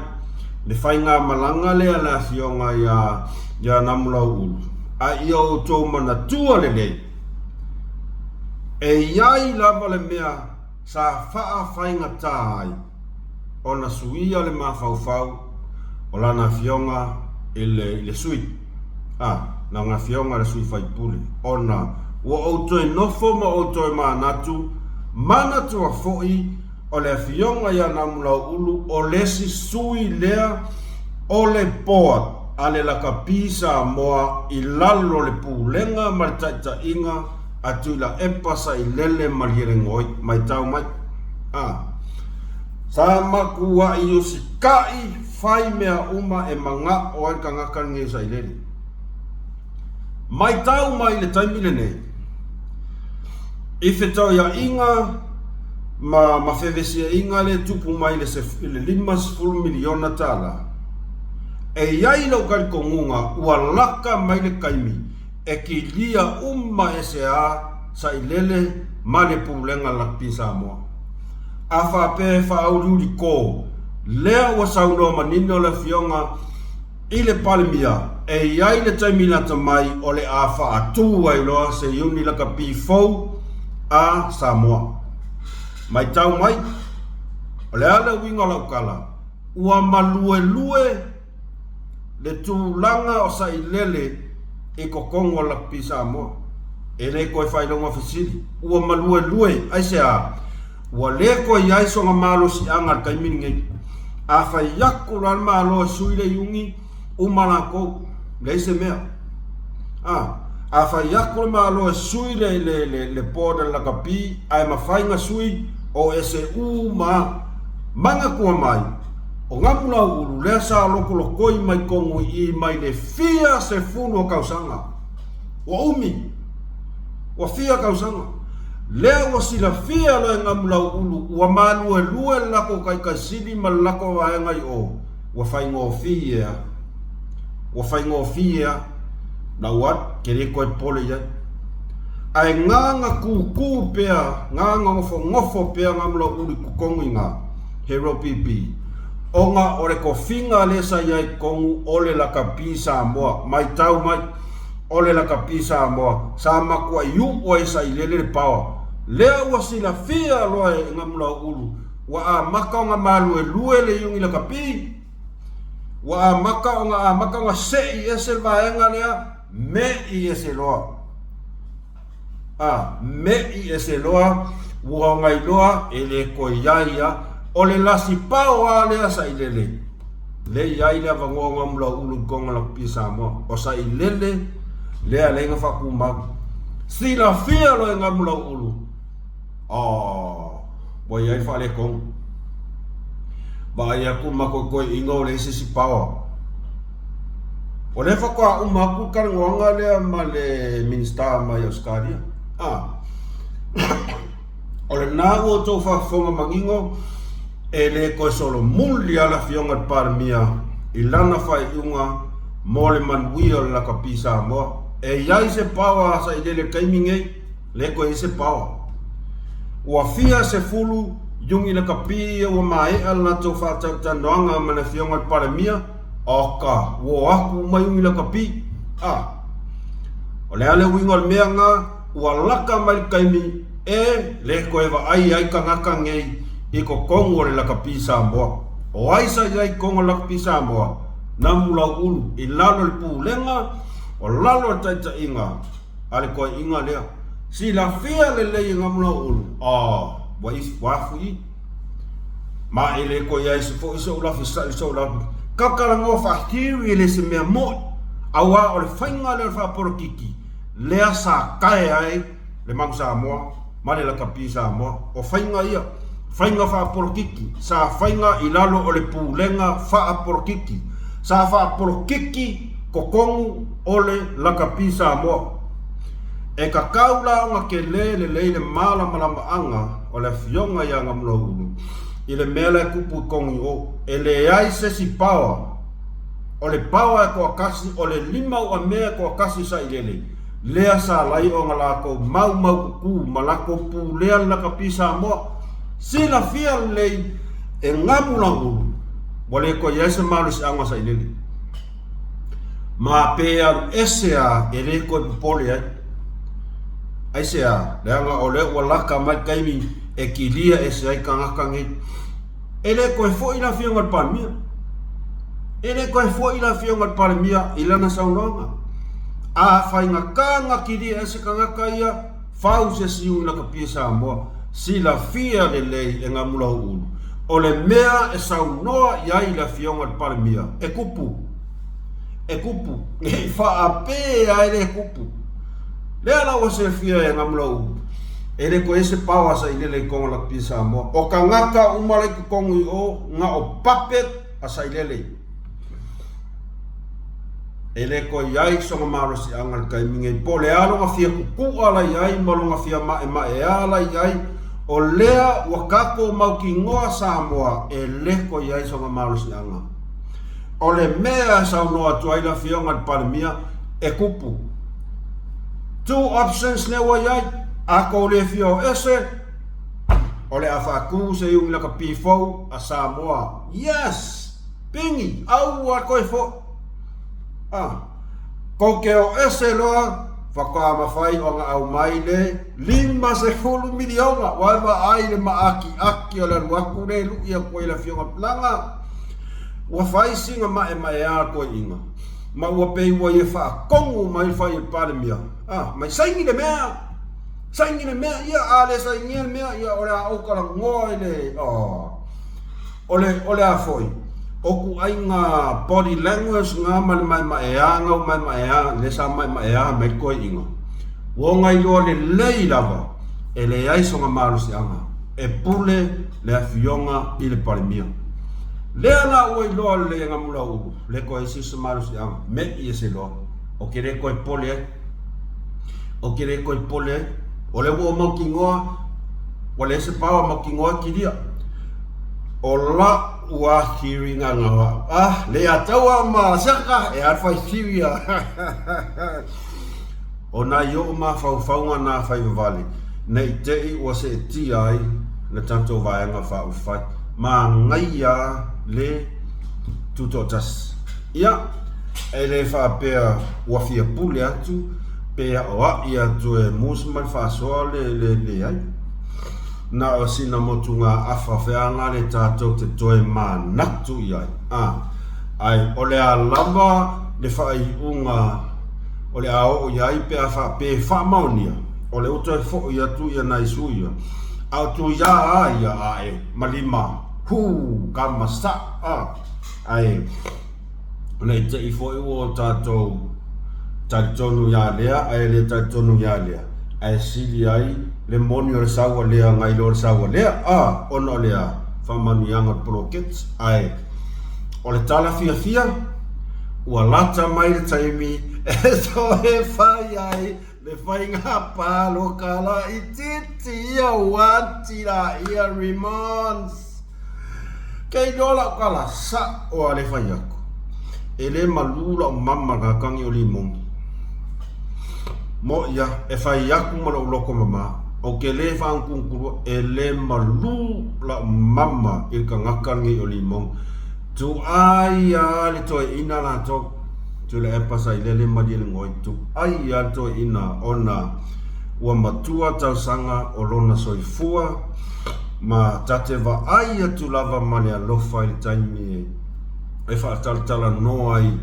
S1: le whainga malanga lea la fionga ia namula ulu ia o tō mana tua le nei e iai lava le mea sa faa whainga tāi o na suia le mawhau o lana fionga i le sui na ngā fionga le sui whai pule o na ua o toi nofo ma o toi manatu manatua foi o le fionga ia namula ulu o lesi sui lea o le poa ale la kapisa moa i lalo le pulenga ma le taita inga atu la epasa i lele mariere ngoi mai tau mai sa makua i usikai fai mea uma e manga o ai kangaka nge sa i lele mai tau mai le taimile nei i whetau ia inga ma whewesia inga le tupu mai le 5 miliona tala e iai lau kari kongunga ua laka mai le kaimi e ki lia e se sa i lele ma le pulenga lakpi Samoa a whape whaururi ko lea ua saunoa manino le fionga i le palemia e iai le taiminata mai o le a whaatu ai loa se iuni laka pi fau a Samoa mai tau mai o le ala winga lau kala ua malue le tūlanga o sa i lele e kokongo lakpi Samoa e le koe whailonga whisiri ua malue ai se ua le koe iai songa malo si anga kai mingi a whaiaku ran malo sui le yungi umana kou le se mea a whaiaku malo sui le poda lakapi ai mawhainga sui o ese manga kua mai o ngamula ulu lea sa loko lokoi mai kongu i mai le fia se funu o kausanga wa fia kausanga lea wa sila fia lo ngamula ulu wa malue lue lako kai sili malako wa ngai o wa faingo fia na wat kere koe pole ya ai nganga kuku pea nganga ngofo pea ngamula ulu kukongu inga hero PP onga ore ko finga le sa yai kongu ole la kapi Samoa mai tau mai ole la kapi Samoa sa makua yu o sa ilele pawa lea wa sila fia loa ngamula ulu wa a maka nga malu lue le yungi la kapi wa a maka nga se esel vaenga lea me i ese loa me i ese loa wa ngai loa ele ko yaia o le lasi pao a lea sa i lele le iai lea vangonga mula ulu konga la pi Samoa o sa i lele lea lenga whakumaku Sila fia lo nga mula ulu. Boy ai fa le kong. Ba ia ku mako ingo le si power. O le whakua umaku karangoanga lea ma le minista mai Australia. O le nā ua tō whawhonga mangingo e le koe solo muli ala fionga parmia i lana whai unga mo le manuia o le laka pisa moa. E iai se pawa sa i le kaimingei le koe i se pawa. Ua fia se fulu yungi le kapia ua mae ala tō whatau tanoanga ma le fionga parmia. Oka, wo aku mai ungi la kapi. O le ale wingo al meanga, ua laka mai kaimi e le koe wa ai kangaka ngei i ko kongo le la kapi Samoa. O aisa iai kongo la kapi Samoa, na mula ulu, i lalo le pulenga, o lalo taita inga, ale koe inga lea. Si la fia le lei nga mula ulu, wa isi wafu i. Ma ele koe iai se fo iso ulafi sa iso ulafi. Kakarango whahiri le se mea moi. Awa o le whainga le whaporokiki. Lea sa kae ai le mangu Samoa. Ma le lakapi Samoa. O whainga ia. Whainga whaporokiki. Sa whainga i lalo o le pulenga whaporokiki. Sa whaporokiki kokongu o le lakapi Samoa. E ka kaula nga ke le mala malamaanga o le fionga ia nga mula ulu. I le mele kupu kongi o e le ai se si pawa o le pawa e koa kasi o le lima ua mea koa kasi sa ilele lea sa lai o ngalako mau kuku malako pu lea laka pisa moa sila fia lei e ngamula ulu wale koa yese malu si angwa sa ilele ma pea esea e le koe pupole ai sea leanga o le ua laka mai kaimi e kilia e se ai kangakangi ele koe fo ila fionga palmia ele koe fo ila fionga palmia ilana saunonga a fainga kanga kilia e se kangakia fau se siu la kapia Samoa sila fia le lei e ngamula ulu o le mea e saunoa iai la fionga palmia e kupu e fa ape ai le kupu le ala o se fia e ngamula ulu ele ko ese pawa sa ilele kongo la pisa mo o kangaka umale ko kongo o nga o papet asa ilele ele ko yai so maro si angal kai minge pole alo nga fia ku ala yai malo nga fia ma e ala yai o lea wakako mau ki ngoa Samoa ele ko yai so maro si anga o le mea sa no atu ai la fia ngal palmia e kupu two options ne wa yai ako le fio ese o le afaku se yung laka pifo a Samoa yes pingi au a koe fo koke o ese loa whaka mawhai o nga au mai le 50 miliona waiwa ai le maaki o le ruaku le luia koe la fio planga ua whai singa mae a koe inga ma ua pei ua ye wha kongu mai whai e palemia mai saingi le mea saingine mea ia ale saingine mea ia ole a okala ngoa ele ole a foi oku ai nga body language nga mai ea le sa mai ea mai koe inga wo ngai lo le lei lava ele ai so nga malu si anga e pule le afionga i le palemia le ana oi lo le nga mula u le koe si so malu si anga me i se lo o kere koe pole o le wo mau ki ngoa o le se pawa mau ki ngoa ki dia o la ua hiringa ngawa le atawa ma saka e arfai siria o na yo ma fau na fai vale nei te i o se ti ai le tanto vai nga fa u fai ma ngaia le tutotas ia ele fa pea ua fia pule atu pea oa ia tue musman fa soa le ai na o sina motunga afa feanga le tatou te toe manatu iai ai ole a lava le fai unga ole a o iai pea fa pe fa maunia ole uto e fo ia tu ia nai suia au tu ia ai malima kama sa ai ole te i fo i o tatou taitonu ya lea ai le taitonu ya lea ai sili ai le moni o le saua lea ngai lo le saua lea ona lea whamanianga prokets ai o le tala fia ua lata mai le taimi e so e whai ai le whai ngā pālo kala i titi ia wanti la ia remands kei dola kala sa o le whai ako e le malula o mama ka kangi o limong mo ia e whai aku malo loko mama o ke le whaangkungkuru e le malula o mama i ka ngakangi o limong tu ai le toi ina la to tu le epasa i le madi le ngoi tu ai to ina ona ua matua tau sanga o lona soifua ma tate va ai tu lava male alofa i taimi e whaataltala no ai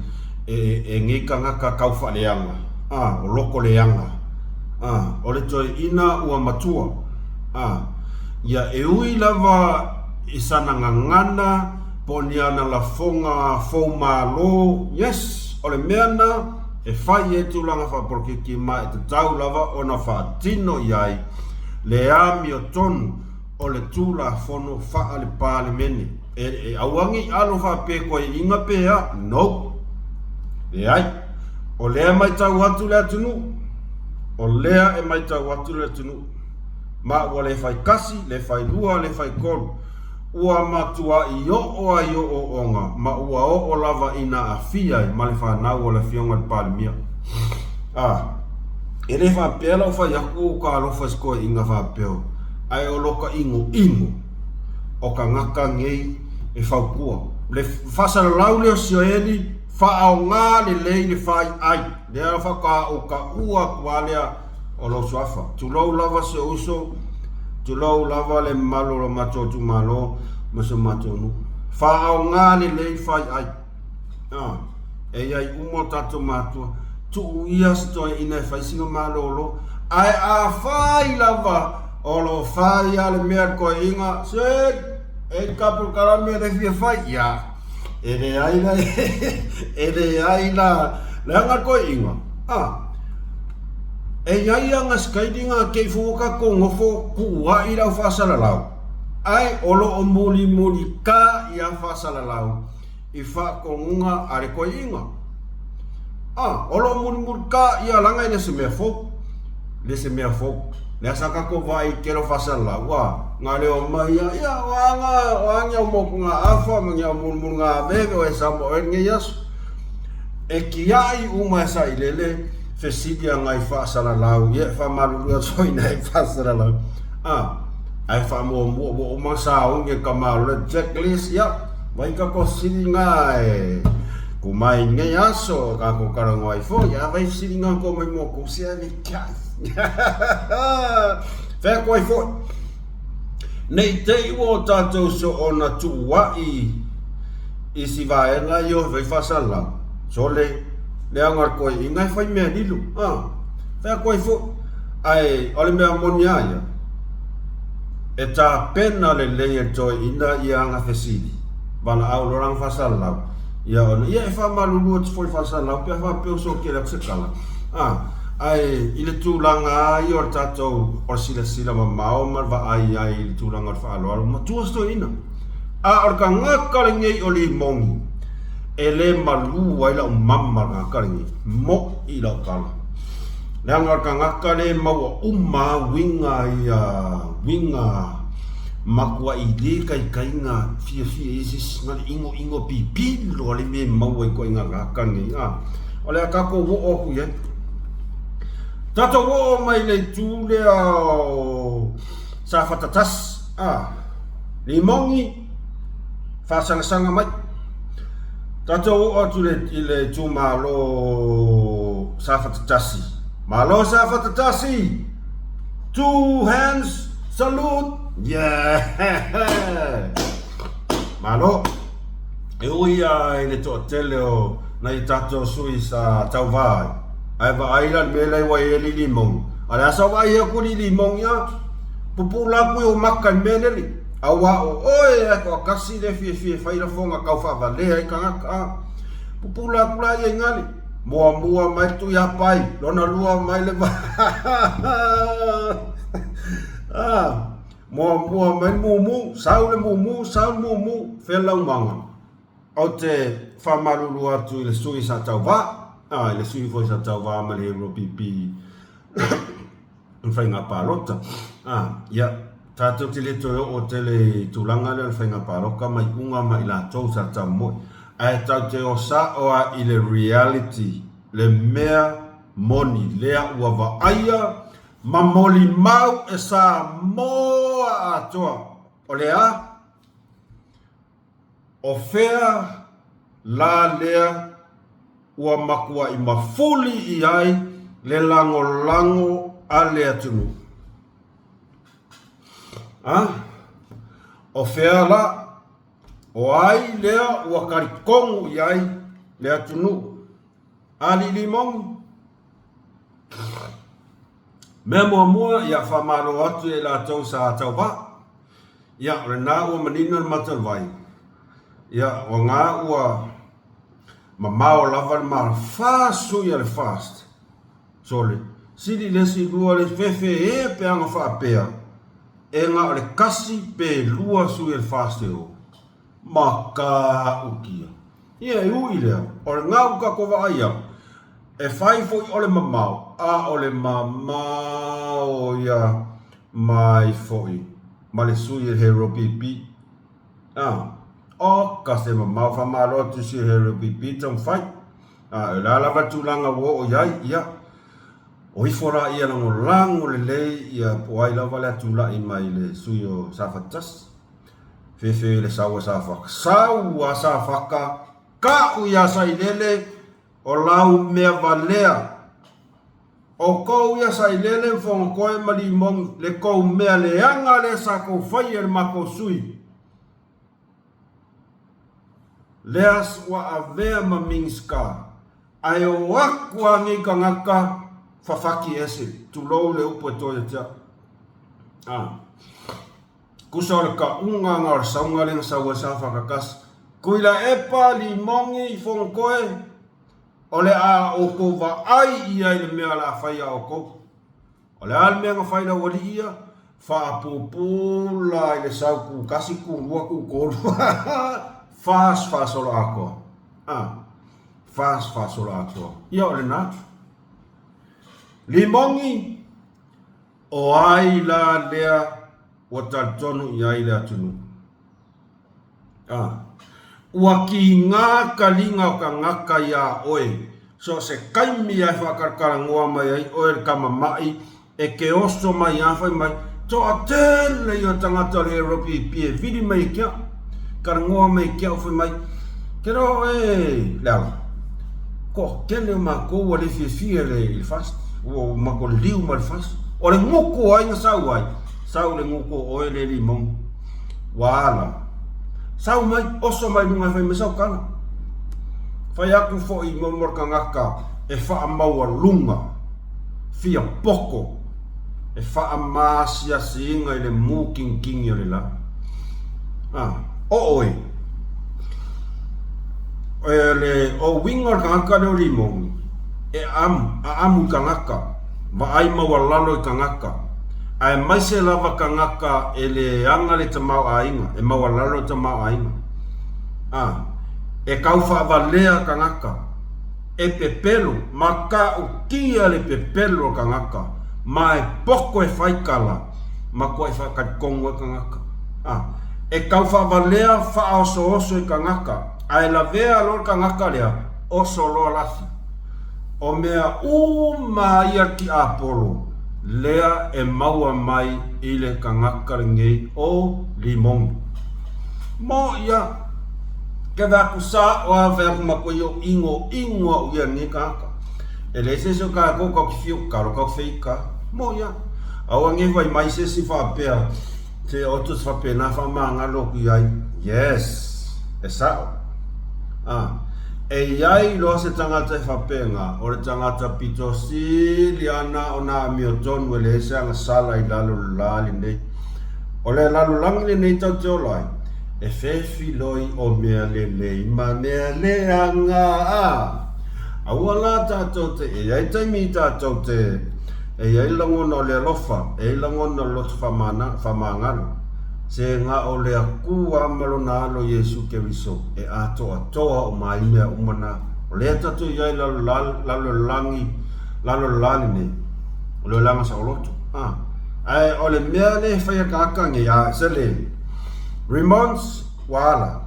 S1: e ngika ngaka kau whaleanga o loko leanga o le toi ina ua matua ia e ui lava i sana ngangana poniana la fonga fomalo yes o le meana e fai e tulanga whaporkiki ma e te tau lava o na whaatino iai le ami o tonu o le tula fono wha le pāle meni e awangi alo whape koe inga pēa no e ai o lea mai tau atu le atunu o lea e mai tau atu le atunu ma ua le whai kasi le whai lua le whai kolu ua matua i o ai o onga ma ua o lava ina a fia ma le whanau o le fionga le palimia e le whapela o whai aku ka alofa skoe inga whapeo ai o loka ingo o ka ngaka ngei e whaupua le whasara lau leo sio eli whaao ngā le lei le whai ai le ala whaka o ka ua kualea o lo suafa tu lau lava se uso tu lau lava le malo lo mato tu malo maso mato nu whaao ngā le lei whai ai e ai umo tato matua tu ia sto ina e whaisinga malo lo ai a whai lava o lo whai ale mea koe inga se e kapu karame le fia whai ia e le aina le anga koe inga e iai anga skaidinga kei fuka ko ngofo kua i rau whasara lau ai olo o muli ka i a whasara lau i wha ko ngunga are koe inga olo o muli ka i a langa i le se mea fok le asaka ko vai kero whasara lau ngā leo mai ia wanga mo ngā awha mga muli ngā veve o e samo e nge yasu e ki ai uma sa i lele fesidia ngai whaasara lau ie whamarurua soina i whaasara lau ai whamoa o masa unge ka maru checklist ia vai ka ko siri ngai ku mai ngai aso ka ko karango ai fo ia vai siri ngai ko mai mo ko sia ni kai fa ko ai fo nei te iwo tatou so ona tuai i si vai ngai yo vai whaasara lau so le angar koe i ngai whai mea nilu whea koe fu ai ole mea monia ia e tā pena le leia toi ina i anga whesidi wana au lorang whasala lau ia ona ia e wha malulua te whoi whasala lau pia wha peo so kera ksekala ai i le tūlanga ai o tātou o sila mamao marwa ai i le tūlanga o whaaloalo ma tuasto ina or ka ngaka ngei o li mongi e le malu ai la mamma ka karingi mo i la kala le anga ka ngaka le mau umma winga makua i le kai nga fia isis ngal ingo pipi lo le me mau ai ko inga ngaka ni o le ka ko wo ku ye tato wo mai le tu le sa fatatas limongi fa sanga mai tato o tu le tu malo safatatasi malo safatatasi 2 hands salute yeah malo e uia le to teleo na i tato sui sa tau vai ai va island mele wa eli limong ala sa va ia ku limong ya pupula ku o makan mele awa o oe ko kasi le fie fai la fonga kau fa vale ai kanga pupula kula ye ngali mua mai tu ya pai lona lua mai le mua mai mumu sau le mumu fela manga o te whamaruru atu i le sui sa tau va le sui foi sa tau va ma le hero pipi whainga pārota ia tātou te le toi o te le tūlanga le whainga pāroka mai unga mai la tau sa tau moi ai tau te o sa oa i le reality le mea moni lea ua va aia ma moli mau e sa moa atoa o lea o fea la lea ua makua i mafuli i ai le lango a lea tunu o fea la o ai lea ua karikongu i ai lea tunu ali limong mea mua ia whamaro atu e la tau sa tau ba ia rena ua manino le matalwai ia o ngā ua mamao lava le mara fasu ia le fast sole sili le si lua le fefe e pe anga whaapea e ngā o le kasi pe lua su ia le fast e o maka ukia ia e ui lea o le ngā uka kova aia e whai fo i ole mamao a ole mamao ia mai fo i ma le sui e hero pipi o ka se mamao whamaro tu si hero pipi tau whai e la lava tūlanga wo o iai ia o i fora ia lango lango le lei ia po ai lava le tūla i mai le sui o safatas fefe le sawa safaka ka uia sai lele o lau mea valea o kou ia sai lele fonga koe malimong le kou mea le anga le sa kou whai e mako sui leas wa avea ma mingska ai o aku angi ka ngaka whawhaki ese tu lou le upo e toia tia kusa le ka unga ngar saunga lenga sawa safakakas kuila epa limongi i fonga koe ole a oko va ai ia le mea la whai a oko. Ole a le mea nga whai la wali ia, wha pupula i le sauku, kasi ku, rua ku, kolu. Fas solo ako. Fas solo ako. Ia ole na. Limongi, o ai la lea, o tatonu i ai lea tunu. Ua ki ngā kalinga o ka ngaka ia oe. So se kaimi ai whakarkara ngoa mai ai oe le kama mai e ke oso mai awhai mai. To a tele i o tangata le ropi pie vidi mai kia. Kara ngoa mai kia awhai mai. Kero leo. Ko kele ma koua le fie le il fast. O ma ko liu ma le fast. O le nguko ai nga sau ai. Sau le nguko oe le limong. Wala. Sau mai, oso mai nunga whai mesau kana. Whai aku fo i momorka ngaka e wha maua lunga. Fia poko. E wha maasia si inga i le mū kingi o le la. O winga ka ngaka leo limong. E amu ka ngaka. Ma ai maua lalo i ka ngaka. Ai mai se lava ka ngaka e le anga le tamau a inga, e maua lalo tamau a inga. E kau whaavalea ka ngaka, e pepelo, ma ka ukia le pepelo ka ngaka, ma e poko e whaikala, ma ko e whakarikongo ka ngaka. E kau whaavalea whaoso e ka ngaka, ai la vea lor ka ngaka lea, oso loa lafi. O mea ia ki Apollo, lea e maua mai i le kangakaringei o limong. Mo ia, ke vaku sa o a vaku mako i o ingo o ia ni kaka. E le se so ka ko ki fiu ka ro ka feika. Mo ia, au ange vai mai se si fa pea. Te otus fa pena fa manga lo ki ai. Yes, e sao. E iai loa se tangata e whapenga, o le tangata pito sili ana o nā mio tonu e le ese anga sala i lalo lali nei. O le lalo langi nei tau te olai, e fefi loi o mea le nei, ma mea le anga Awala tātou te e ai taimi tātou te e ai langona o le alofa, e ai langona o lotu whamangano. Se ngā o le aku amalona alo Yesu Keriso e ato atoa o maimea umana o le tātou iai lalo lani ne o le langa sa o lotu. Ai o le mea le whaia kākangi a se le Remons wala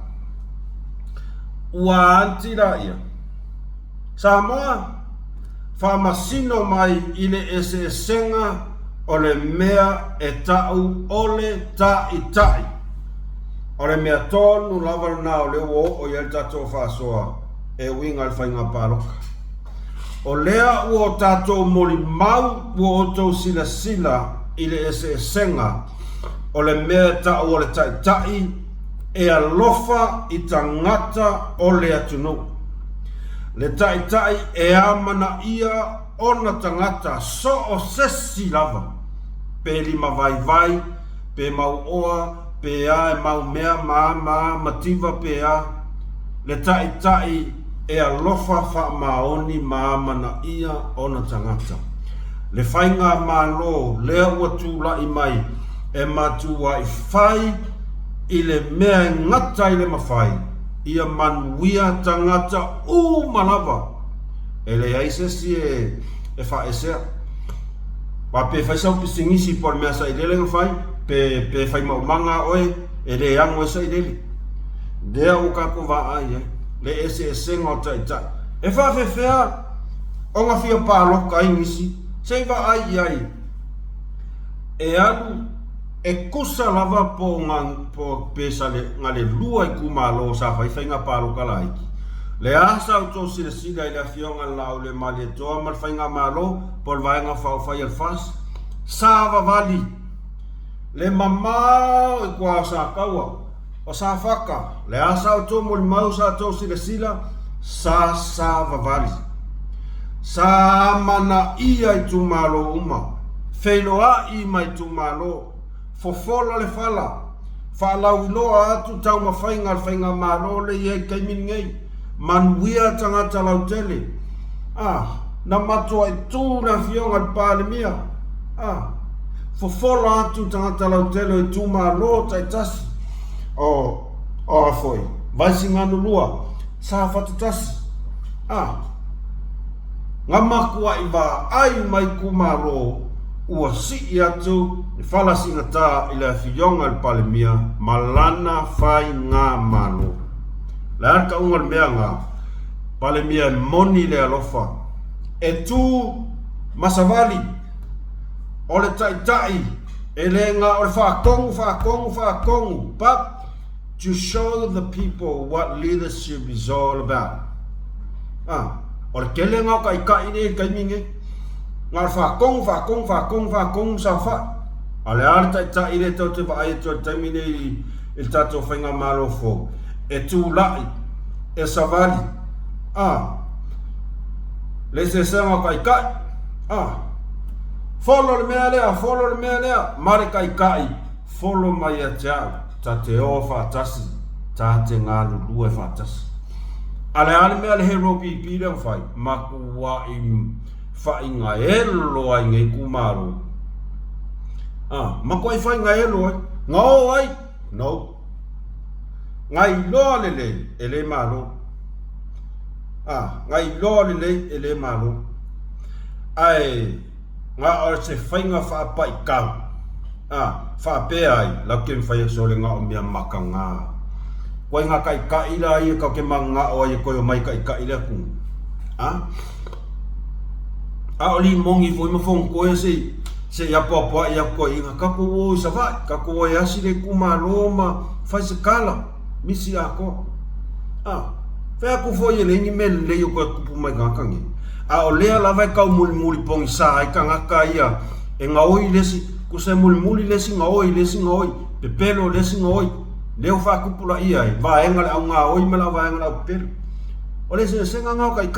S1: ua antira ia Samoa whamasino mai i le ese senga o le mea e tau o le tai. O le mea tonu lava na o le o i el tatou whasoa e winga le whainga paroka. O lea ua tatou moli mau ua o tau sila i le ese senga o le mea e tau o le tai e alofa i tangata o le atunu. Le tai e amana ia ona tangata so o sesi lava. Pe lima vai, pe mau oa, pe a e mau mea mativa pe a. Le tai e alofa wha maoni maamana ia ona tangata. Le whainga malo lea ua tūla i mai e matua i whai i le mea ngata i le mawhai. Ia manuia tangata malava. E le aisesi e whaesea. Wa pe fai sau pisingisi por mea sa idele ngawhai, pe fai maumanga oe, e le ango e sa idele. Dea uka ko wa ai le ese senga o tai. E whawhewhea, o ngā whia pāloka ingisi, sei wa ai. E anu, e kusa lava po pesa ngā le lua i kumalo sa whai ngā pāloka laiki. Le asa o tō sila i le whionga lau le mali e toa mal whainga malo por vaenga whai al fas. Sāwa vali. Le mamau i kua sa kaua. O sa whaka. Le asa o tō moli mau sa tō sila sāwa vali. Sa mana ia i tū malo uma. Wheloa i mai tū malo. Fofola le whala. Whalau iloa atu tau ma whainga malo le iei kaimini ngei. Manuia tangata lau tele. Na matua i tūna whionga i pālemia. Fofola atu tangata lau tele i tūma lo tai tasi. O afoi. Vaisi nganu lua. Sa whatu tasi. Ngā makua i wā ai mai kumaro ua si atu i whalasinga tā i le whionga i pālemia malana whai ngā malo. Le arka ungar mea ngā, pale mea moni le alofa. E tū masavali, o le tai, e le ngā o le whaakongu, but to show the people what leadership is all about. O le kele ngā kai ne kaiminge, ngā whaakongu sa wha. A le ar tai le tau te whaai tō taimine i tato whainga malo fō. E tūlai, e savali, le se senga kai, follow le mea lea, mare kai, follow mai a teau, ta te o whaatasi, ta te ngā lulua e whaatasi. Ale mea le hero pipi leo whai, makua i whainga elo ai ngai kumaro. Makua i whainga elo ai, ngau ai, no. Ngai loa lele ele malo. Ngai loa lele ele malo. Ai, ngā o se whainga whaapai kau. Whaapea ai, lau kem whaia sole ngā o mea maka ngā. Koe ngā kai ila ai e kau ke mga ngā o ai e koe o mai kai ila kung. O li mongi fo ima fong koe se ia poa ia koe inga kako o isa vai. Kako o ia si le kumalo ma whai se kala. Misi ako. Whea ku fo ye lengi me leo koe kupu mai kakangi. O lea lawai kau muli pongi sa ai ka ngaka ia. E ngā oi lesi, ku se muli lesi ngā oi. Pepelo lesi ngā oi. Leo wha kupula ia ai. Wa enga le au ngā oi mela wa enga le au pepelo. O lesi senga ngau kai.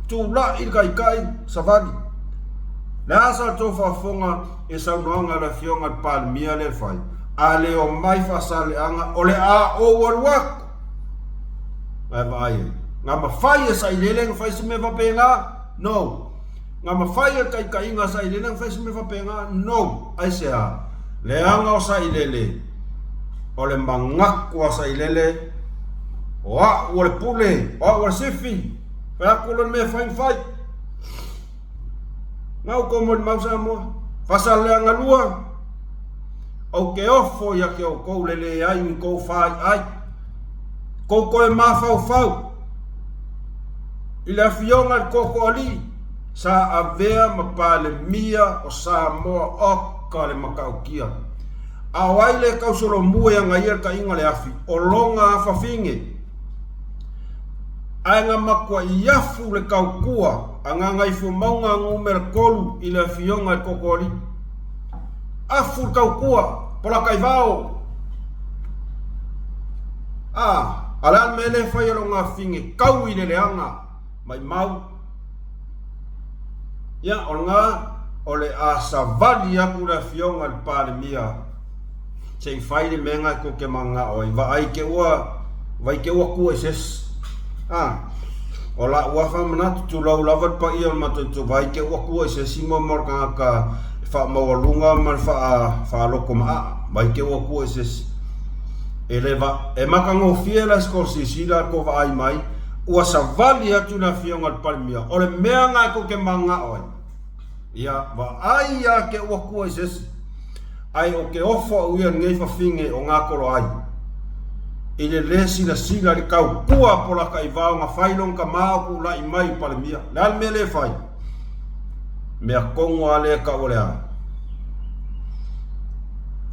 S1: Tu la il kai savali. Le asa tō whafonga e saunoanga le whionga palmia le whai. A le o mai whasale anga o le a o waruaku. Ai vai, Ngā mawhai sa i lele ngā whai se me whapenga? No. Ngā mawhai kai ka inga sa i lele ngā whai se me whapenga? No. Ai se a. Leanga o sa i lele. O le mangakua sa i lele. Oa, o le pule. Oa, o le sifi. Whaakolo me whai. Ngau ko mo ni mausa mua. Whasalea ngā lua. Au ke ofo ia ke o kou lele ai ni kou whai ai. Kou koe mawhau. I le fionga koko ali. Sa avea mapale mia o sa moa oka le makaukia. Awai le kausolo mua yang ngair ka inga le afi. O longa afa finge. Ainga makua iafu le kaukua. Anga ngaifu maunga ngumera kolu i le fionga koko ali. Afu kaukua. Pola kai vao. Alan mele fai alonga finge. Kau i le leanga. Mai mau. Ya olga ole asa vali aku le fionga le pale mia. Sei fai le menga ko ke manga oi va ai ke ua ku ses. Ola ua fa manatu tu lau lavat pa ia matu tu vai ke ua ku ses simo morka ka fa mawalunga man fa loko ma vai ke ua ku ses. Eleva e makango fiela scorsi sila ko va ai mai. Ua savali atu na fionga le palmia. Ole mea ngai ko ke manga oi. Ia va ai a ke ua kua isesi. Ai o ke ofo uia ngei whawhinge o ngā koro ai. I le lesi na sila li kau kua pola ka i vao ngā whailong ka maa ku la i mai palmia. Le al me le whai. Mea kongo a le ka ole a.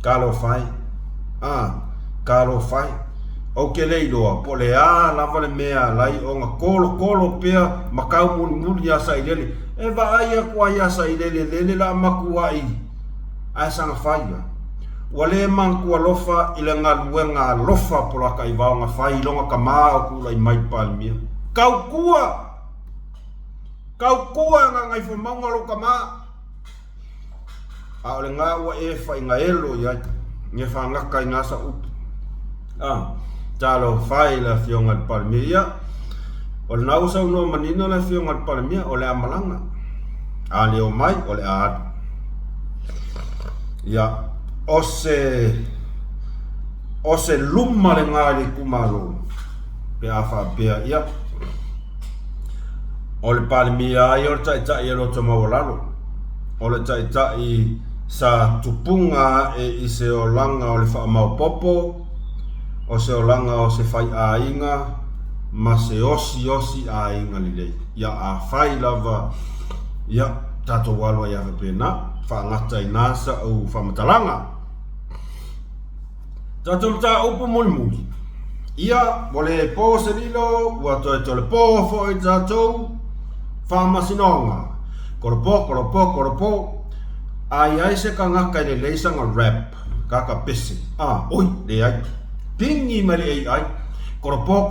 S1: Kalo whai. Kalo whai. O ke leiloa, po le a lava le mea lai o ngā kolo pea makau muli a sa i lele. E va aia kua ia sa i lele la maku ai. Ai sanga whaia. Ua le mang kua lofa i le ngā luenga lofa pola ka i vao ngā whai longa ka maa o kula i mai palmia. Kau kua ngā ngai whamaunga lo ka maa. A ole ngā ua e whai ngā elo i ai. Nge whangaka i ngā sa upu. Talo fai la fionga le palmia. O le nau sau no manino la fionga le palmia o le amalanga. A leo mai o le aad. Ia o se luma le ngāri kumalo. Pe awha pia ia. O le palmia ai o le tai e roto mawalalo. O le tai sa tupunga e i se o langa o le whaamau popo. O se o langa o se whai a inga, ma se osi a inga li lei. Ia a whai lava, ia tato walo ia pena, whaangata i nasa au whamatalanga. Tato mta upu muli. Ia, wale po se lilo, ua toi tole po fo i tato, whamasinonga. Koropo, ai se ka ngaka i le leisanga rap, kaka pese. Oi, le ai. Pingi mali ai. Koropo.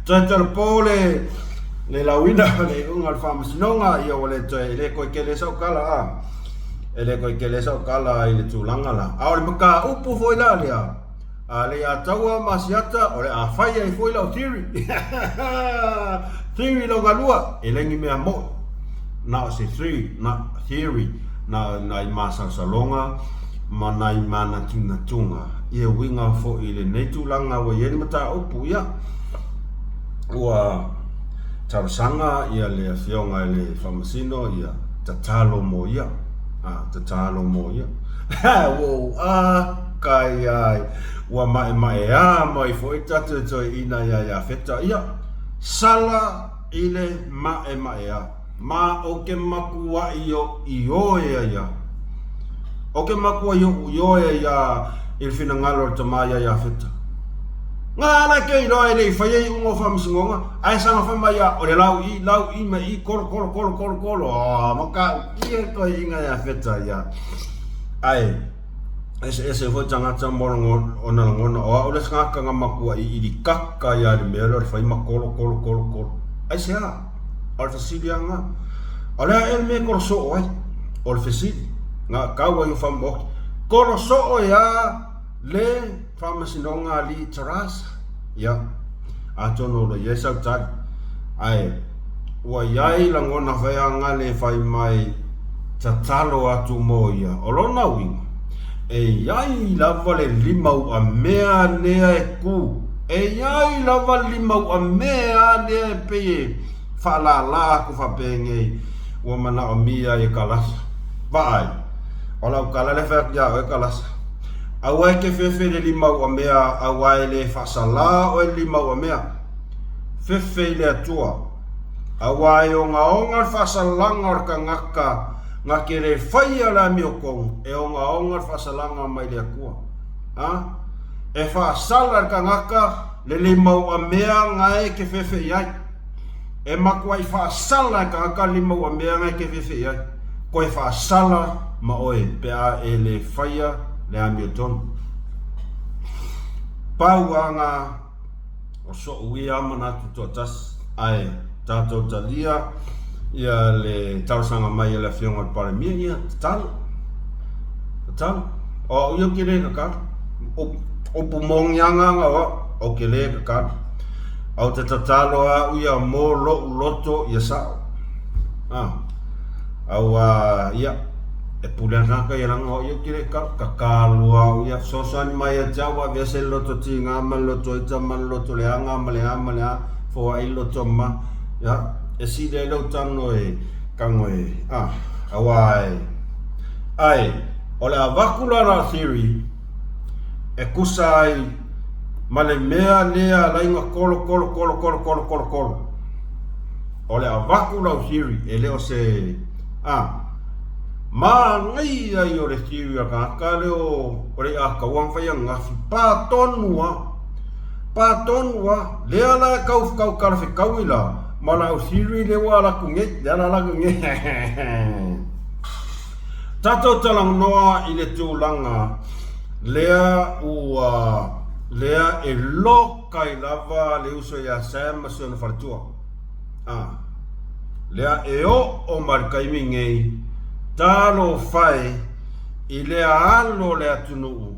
S1: Tata pole le lawina le ungal famas nonga ia wale toe le ko ke le sau kala ele ko ke le sau kala i le tulanga la. A ole maka upu foi la lia. A le ataua masiata ole a faia i foi la theory. Theory lo galua elengi me amo. Na se theory na i masa salonga mana i mana tunga ia winga fo i le netu langa wa yeni mata upu ia ua tarasanga ia le fionga le famasino ia tatalo mo ia wo kai ai ua mai mai fo i tatu toi ina ia feta ia sala ile mai ma o ke makua io ia o ke makua io ia il fina ngalo tamaya ia feta ngala ke ilo ele fai ungo famsingonga ai sanga famaya o le lau i mai kolo maka ia ko inga ia feta ia ai ese fo tanga tamborongo ona ngona o le skaka ngamakua i di kakka ia le melo fai makolo ai sea Alta Silianga. Ala el me corso ai. Ol fesili. Nga kawa yung famok. Corso ya le whamasinonga li tarasa. Ia, atono lo yesau tari. Ai, ua iai langona whaianga le whai mai tatalo atu mo ia. Olona winga. E iai lava le limau a mea nea e ku. E iai lava limau a mea nea e peye. Whalala ku whapenge ua mana o mia e kalasa. Vai, olau kala le whak ia e kalasa. Awai ke fefe le limau a mea, awai le whasala o e limau a mea. Fefe le atua. Awai o ngā ongar whasalanga o ka ngaka, ngā kere whaia la mi o kong, e o ngā ongar whasalanga mai le akua. E whasala ka ngaka, le limau a mea ngai ke fefe iai. E makuai whasala ka ngaka limau a mea ngai ke fefe iai. Koe whasala ma oe, pea e le whaia le ami o tonu. Pau anga o so ui amana tu tō tas ai tātou talia ia le tausanga mai le whionga pare mia ia tatalo. Tatalo. O io kire ka kāra. O pumongianga ngawa o kire ka kāra. Au te tatalo a uia mō lo uloto ia sao. Au ia e pulana ka ia ngo io kire ka kalua ia sosani mai a jawa vese loto tinga mal loto ita mal loto le anga male fo ai loto ma ya e si de lo tano e kango e awai ai ola vacular theory e kusai male mea lea lainga kolo ola vacular theory e leo se ma ngai ai o le theory ka leo ore a ka wan fai ngafi pa tonua lea la kau karfe kauila mala o theory le wala kunge dala la kunge tato talang noa i le tūlanga lea lea e lokai lava le uso ya Sam masona fartua lea e o markai ngei talo fai i lea alo lea tunu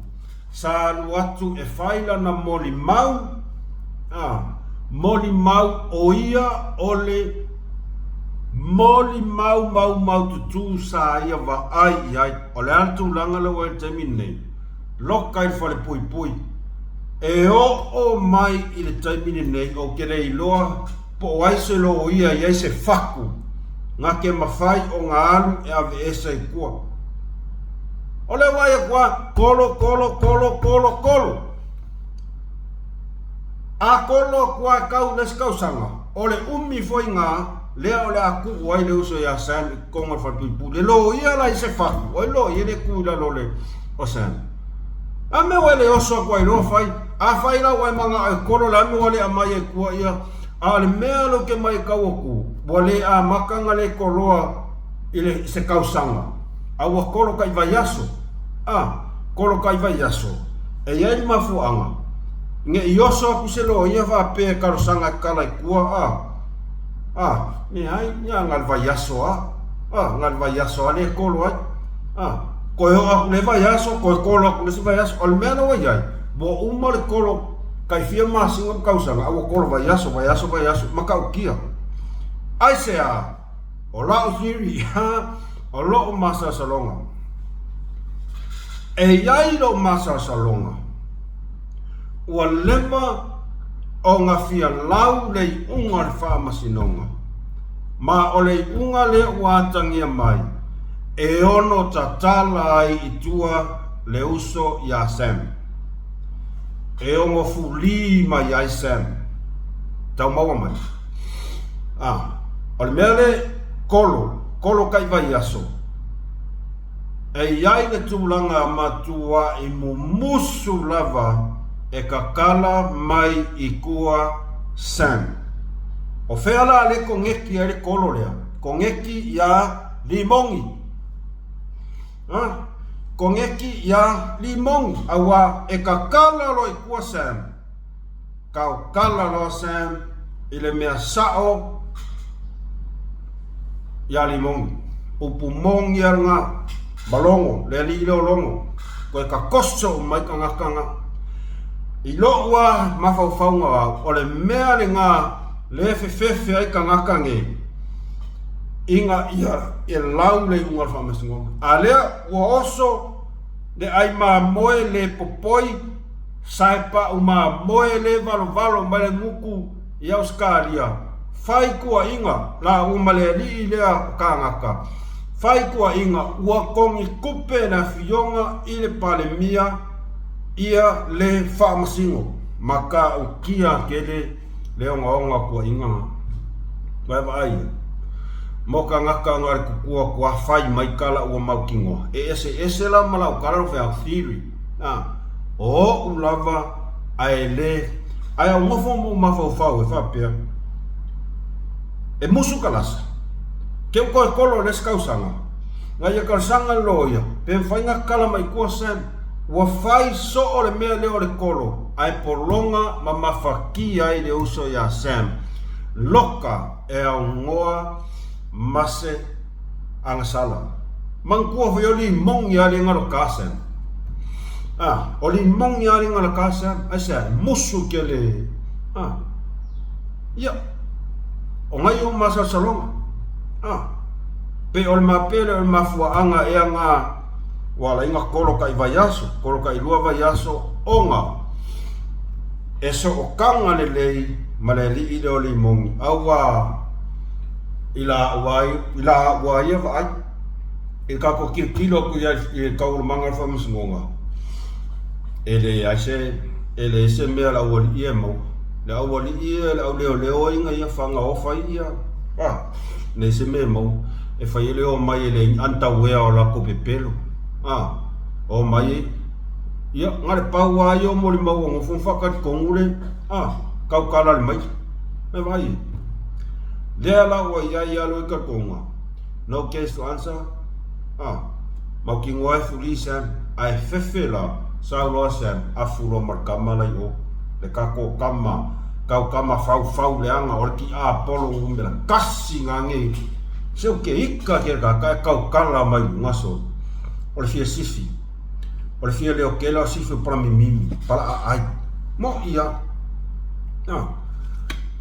S1: salu atu e faila na moli mau o ia ole moli mau tutu sa ia va ai ole altu langa lo e termine lokai fale pui e o mai i le termine nei o kere i loa po ai se lo ia se faku nga ke mafai o ngā alu e ave esa i kua. Ole wai a kua kolo. A kolo kua kau nes kau sanga. Ole umi foi ngā lea ole aku wai le uso ya Sam i konga whatuipu. Le lo ia la i se faku. Oi lo ia le kuila lo le o Sam. A me wai le oso kua i lo fai. A fai la wai manga e kolo la me wale a mai e kua ia. A le mea lo ke mai kau oku. Wale a makanga le koloa ile se kausanga. Awa kolo kai vai aso. Kolo kai vai aso. E iai mafuanga. Nge ioso aku se lo ia va pe karosanga kala i kua ni ai nya ngal vai aso ngal vai aso ale kolo ai. Ko yo aku le vai aso ko kolo aku le vai aso al meno ai ai. Bo umar kolo kai fia masinga kausanga awa kolo vai aso makau kia. Ai sea o lao theory o lo masa salonga e iai lo masa salonga ua leva o ngā fia lau lei unga le whamasinonga ma o lei unga le uatangia mai e ono tatala ai i tua le uso ya Sam e ongo fuli mai ai Sam tau maua mai o le mea le kolo kai vai aso e iai le tūlanga matua i mumusu lava e kakala mai i kua Sam o wheala le kongeki e le kolo lea kongeki ia limongi kongeki ia limongi awa e kakala lo i kua Sam kau kala lo Sam i le mea sao ya limong upumong ya nga balongo le li lo longo ko ka koso mai ka ngakanga I lo ua mawhauwhaunga o le mea le ngā le fefe ai ka ngakange inga ia e lau le unga whamasungonga. A lea ua oso le ai maa moe le popoi saipa u maa moe le valo mai le nguku i Australia. Whai kua inga la umale li lea ka ngaka. Whai kua inga ua kongi kupe na fionga i le pale mia ia le whaamasingo maka ukia kele le onga kua inga waiwa ai moka ngaka ngare kukua kua whai mai kala ua maukingoa ese la malau kala o whea whiri o ulava ai le ai au ngofo mo mawhau e whapea e musu kalasa ke uko e kolo les kausanga ngai e kausanga loia pe whainga kala mai kua sem ua whai so o le mea leo le kolo ai polonga ma mawhaki ai le uso ya Sam loka e au ngoa mase angasala mangkua hui o li mongi ali ngaro kasem o li mongi ali ngaro kasem ai sa musu ke le ia o ngai o masa salonga pe o le mapele o le mafuaanga e anga wala inga kolo ka i vaiaso, kolo ka i lua vaiaso onga e so o kanga le lei ma le li i leo li mongi awa ila wai e vai e ka ko kilo ku ia i kauru manga whamusungonga ele se mea la wali i e mau le au wali i e le au leo inga ia whanga ofa ia ne se mea mau e whai leo mai ele anta wea o lako pepelo o mai ia ngare pau ai o mori mau o ngofun whakari kongule kau kala le mai me vai lea la ua iai alo i ka konga no case to answer mau ki ngoe fuli sam ai fefe la sauloa sam a furo markama lai o le kako kama kau kama fau leanga o ki a polo ngumela kasi ngange seo ke ika ke kau kala mai ngaso o le fia sifi o le fia leo kela o sifi para mimimi para ai mo ia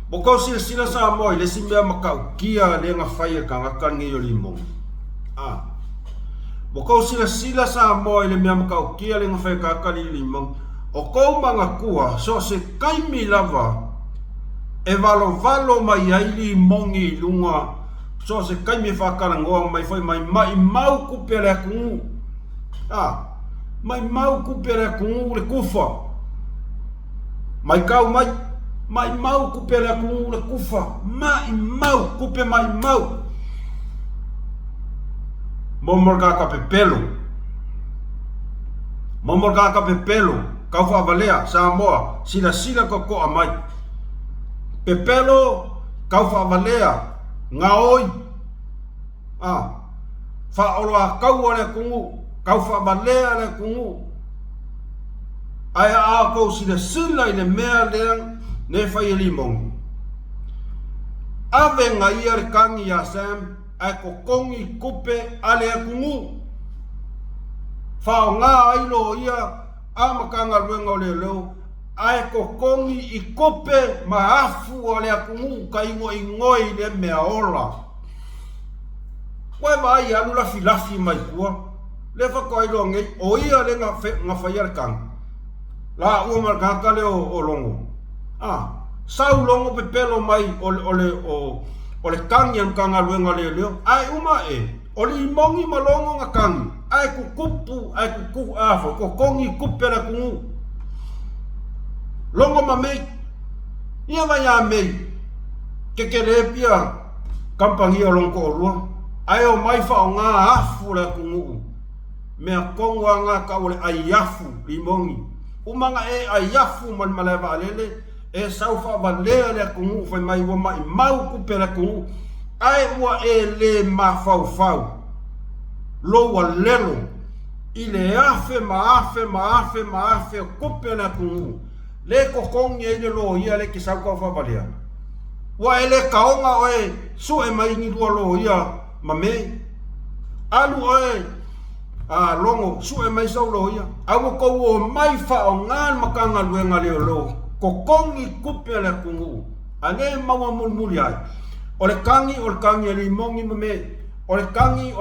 S1: boko sila sa mo le simea makau kia le nga fai ka ngakan ngi yo limong boko sila sa mo le mea makau kia le nga fai ka ka limong o ko manga kua so se kaimi lava e valo mai ai limongi lunga so se kaimi fa ka ngoa mai foi mai mau ku pele ku mai mau ku pere ku le kufa mai kau mai mau ku pere ku le kufa mai mau ku pe mai mau momorga ka pepelo kau fa valea sa moa sila ko amai pepelo kau fa valea ngaoi fa ora kau ole ku kau whabalea le kungu ai a kou sila i le mea leang ne whai e limong ave nga ia re kangi a Sam ai ko kongi kupe ale a kungu whao ngā ailo ia a makanga ruenga o le leo ai ko kongi i kupe ma afu ale a kungu ka ingo ingoi le mea ola koe mai anu lafi mai kua le fa ko ilo ngai o ia le nga faiar kang la u mar ka le o longo sau longo pe pelo mai o le kang yang kang aluenga le leo ai uma o li mongi malongo nga kang ai ku kupu ai ku afo ko kongi kupera ku longo mame ia vai a me ke le pia kampangi o longo ro ai o mai fa nga afu la ku mea kongwa nga ka ole ayafu limongi umanga ayafu man maleva alele saufa valea le kungu fai mai wa mai mau ku pera kungu ai wa le ma fau lo wa lelo ile afe ku pera kungu le kokongi ele lo ia le ki sauka fa valea wa ele kaonga su e mai ni lo ia mame alu a longo su e mai sau lo ia au ko o mai fa o ngal makanga luenga le lo ko kongi kupe le kungu ane mawa mulmuli ai o le kangi le mongi me o le kangi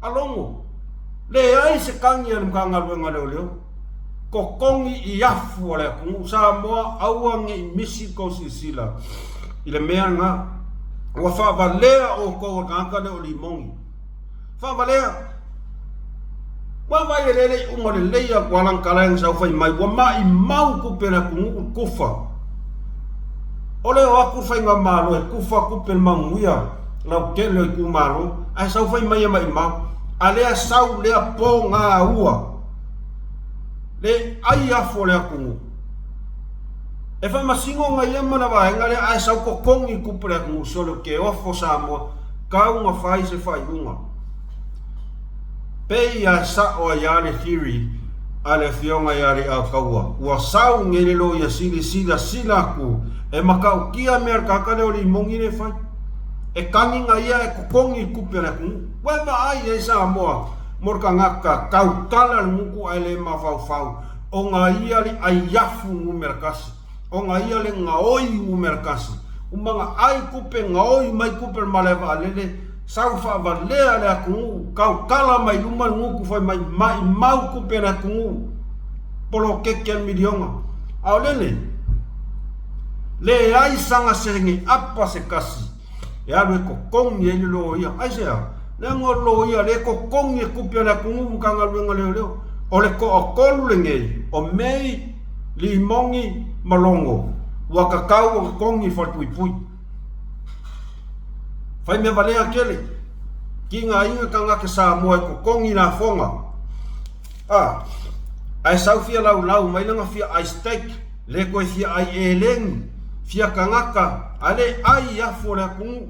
S1: a longo le ai se kangi le makanga luenga le lo ko kongi i afu le kungu sa moa auangi misi ko sisila ile mea nga wa fa valea o ko kanga le o limongi fa valea wa vai lele umole leia kwalang kalang sa fai mai wa mai mau ku pena ku kufa ole wa ku fai nga malo e kufa ku pen manguia la kele ku malo ai sa fai mai mau ale sa le po nga ua le ai afo le ku e fa masingo nga yema na vai nga le ai sa ko kongi ku pena ku solo ke ofo sa mo ka unga fai se fai unga pei a sa o yale theory ale fionga yale a kaua ua sau ngele lo ya sila ku e makau kia mer kakale o limongi le fai e kangi nga ia e kukongi kupere ku wema ai e sa moa morka ngaka kau tala muku ale mafau o nga ia li ai yafu ngu merkasi o nga ia le nga oi ngu merkasi umanga ai kupe nga oi mai kupe maleva alele sau fa valea le aku kau kala mai luma nguku fai mai mau ku pena ku polo kekel milionga au le ai sanga sengi apa se kasi ya le ko kong ye lo ia ai se le ngor lo ia le ko kong ye ku pena ku kanga luenga le o le ko okolu le ngei o mei limongi malongo wa kakau o kongi fa pui fai me valea kele ki nga inga kanga ke sa moe ko kongi na fonga ai sau fia lau mai langa fia ai steak le ko fia ai eleng fia kangaka ale ai ya fora ku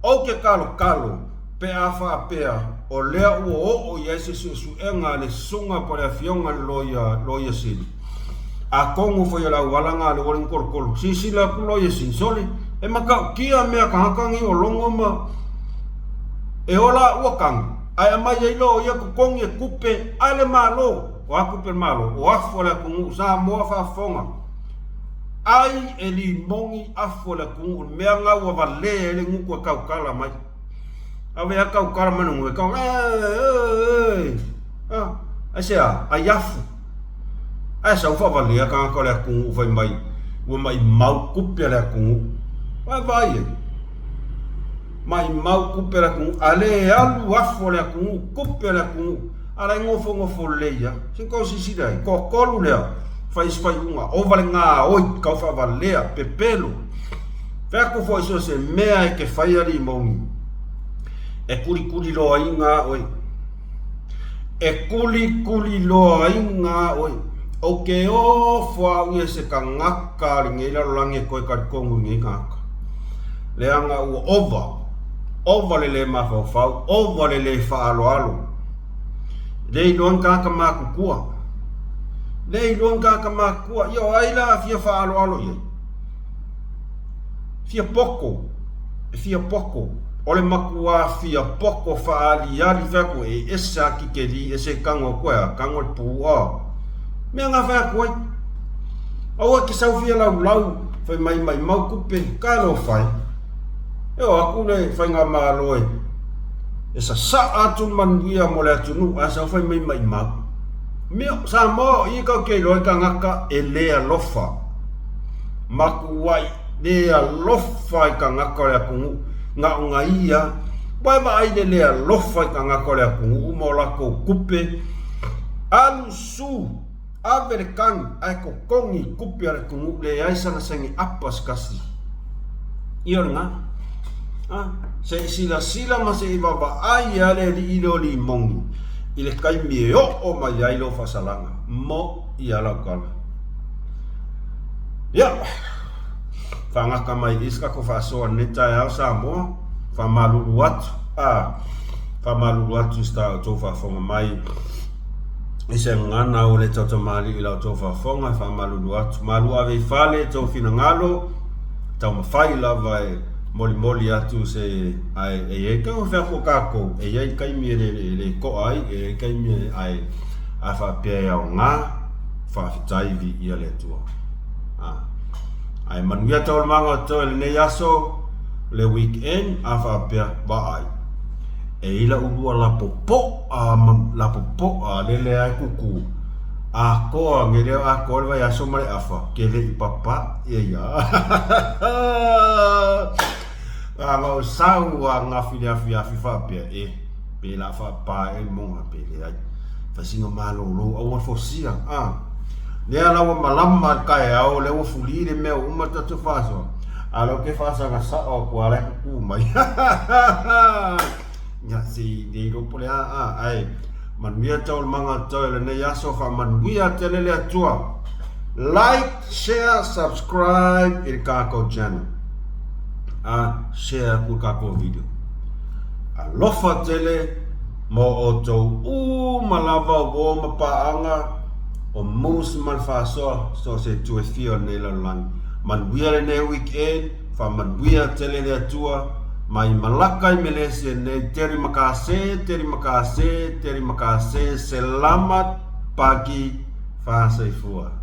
S1: o ke kalo pe afa pea o le o yesu su enga le sunga por a fionga loya sili a kongo foi la walanga le wolin korkolo si la loya sin soli e maka kia mea kahakangi o longo ma e ola wakang ai mai ilo ia ko kongi kupe ale malo o akupe malo o afola ku sa mo fa fonga ai e limongi afola ku mea nga wa vale le ngu ko kaukala mai ave a kaukala manu e ka asia ayafu asa fa vale ka ka le ku vai mai o mai mau kupe le ku vai mai mau kupera ku ale alu afole ku kupera ku ala ngofo leia sin ko si dai ko kolu le fai unga o vale nga oi ka fa valea pepelo fa ko foi so se mea ke fai ali mongi e kuli lo ainga oi e kuli lo ainga oi o ke o fa u se kangaka ngela lange ko ka kongu ngaka le anga u ova le mafau ova le fa alo le don ka makukua le don ka makua yo ai la fia fa alo ye fia poco ole makua fia poco fa ali va ko e esa ki ke li ese kango ko kango pu me nga fa ko awa ki sau fia lau fa mai mau kupe ka lo fai eu aku le fai nga malo esa sa atu mandia mo le atu asa fai mai mau me sa mo I ka ke lo ka ngaka e le alofa makuai le alofa ka ngaka le aku nga ia ba ai le alofa ka ngaka le aku mo la ko kupe alu su Amerikan ai ko kongi kupe ar ku le ai sana sengi apas kasi iyo nga se sila ma se baba ai ale di ilo limongi ile kai mio o mai ai lo fasalanga mo ia la kala ya fanga kamai iska ko faso neta ya samo fa malu wat sta to fa fonga mai ise ngana o le toto mali ila to fa fonga fa malu wat malu ave fale to fina ngalo ta ma fai la vai moli atu se ai e ka o fa ko ka ko e ai kai mi le ko ai e kai mi ai a fa pe ya nga fa fitai vi ia le tua ai manuia tol manga to le ne yaso le weekend a fa pe ba ai e ila ulua la popo le le ai kuku a ko ngere a ko va yaso mare afa ke le papa ia Anga sau anga filia fa pe pe la fa pa e mo pe le ai fa singa malo lo o fo sia le ala wa malama ka e o le o fuli le me o mata to fa so alo ke fa sa sa o kwa le ku mai ya si de ro pole ai man mia tol manga tol ne ya so fa man buia tele le tua like share subscribe il kako channel share ku kako video lofa tele mo oto malava wo mapaanga o mus man fa so se tu fio ne la lang man buia ne weekend fa man buia tele le tua mai malakai melese ne terima kasih selamat pagi fa saifua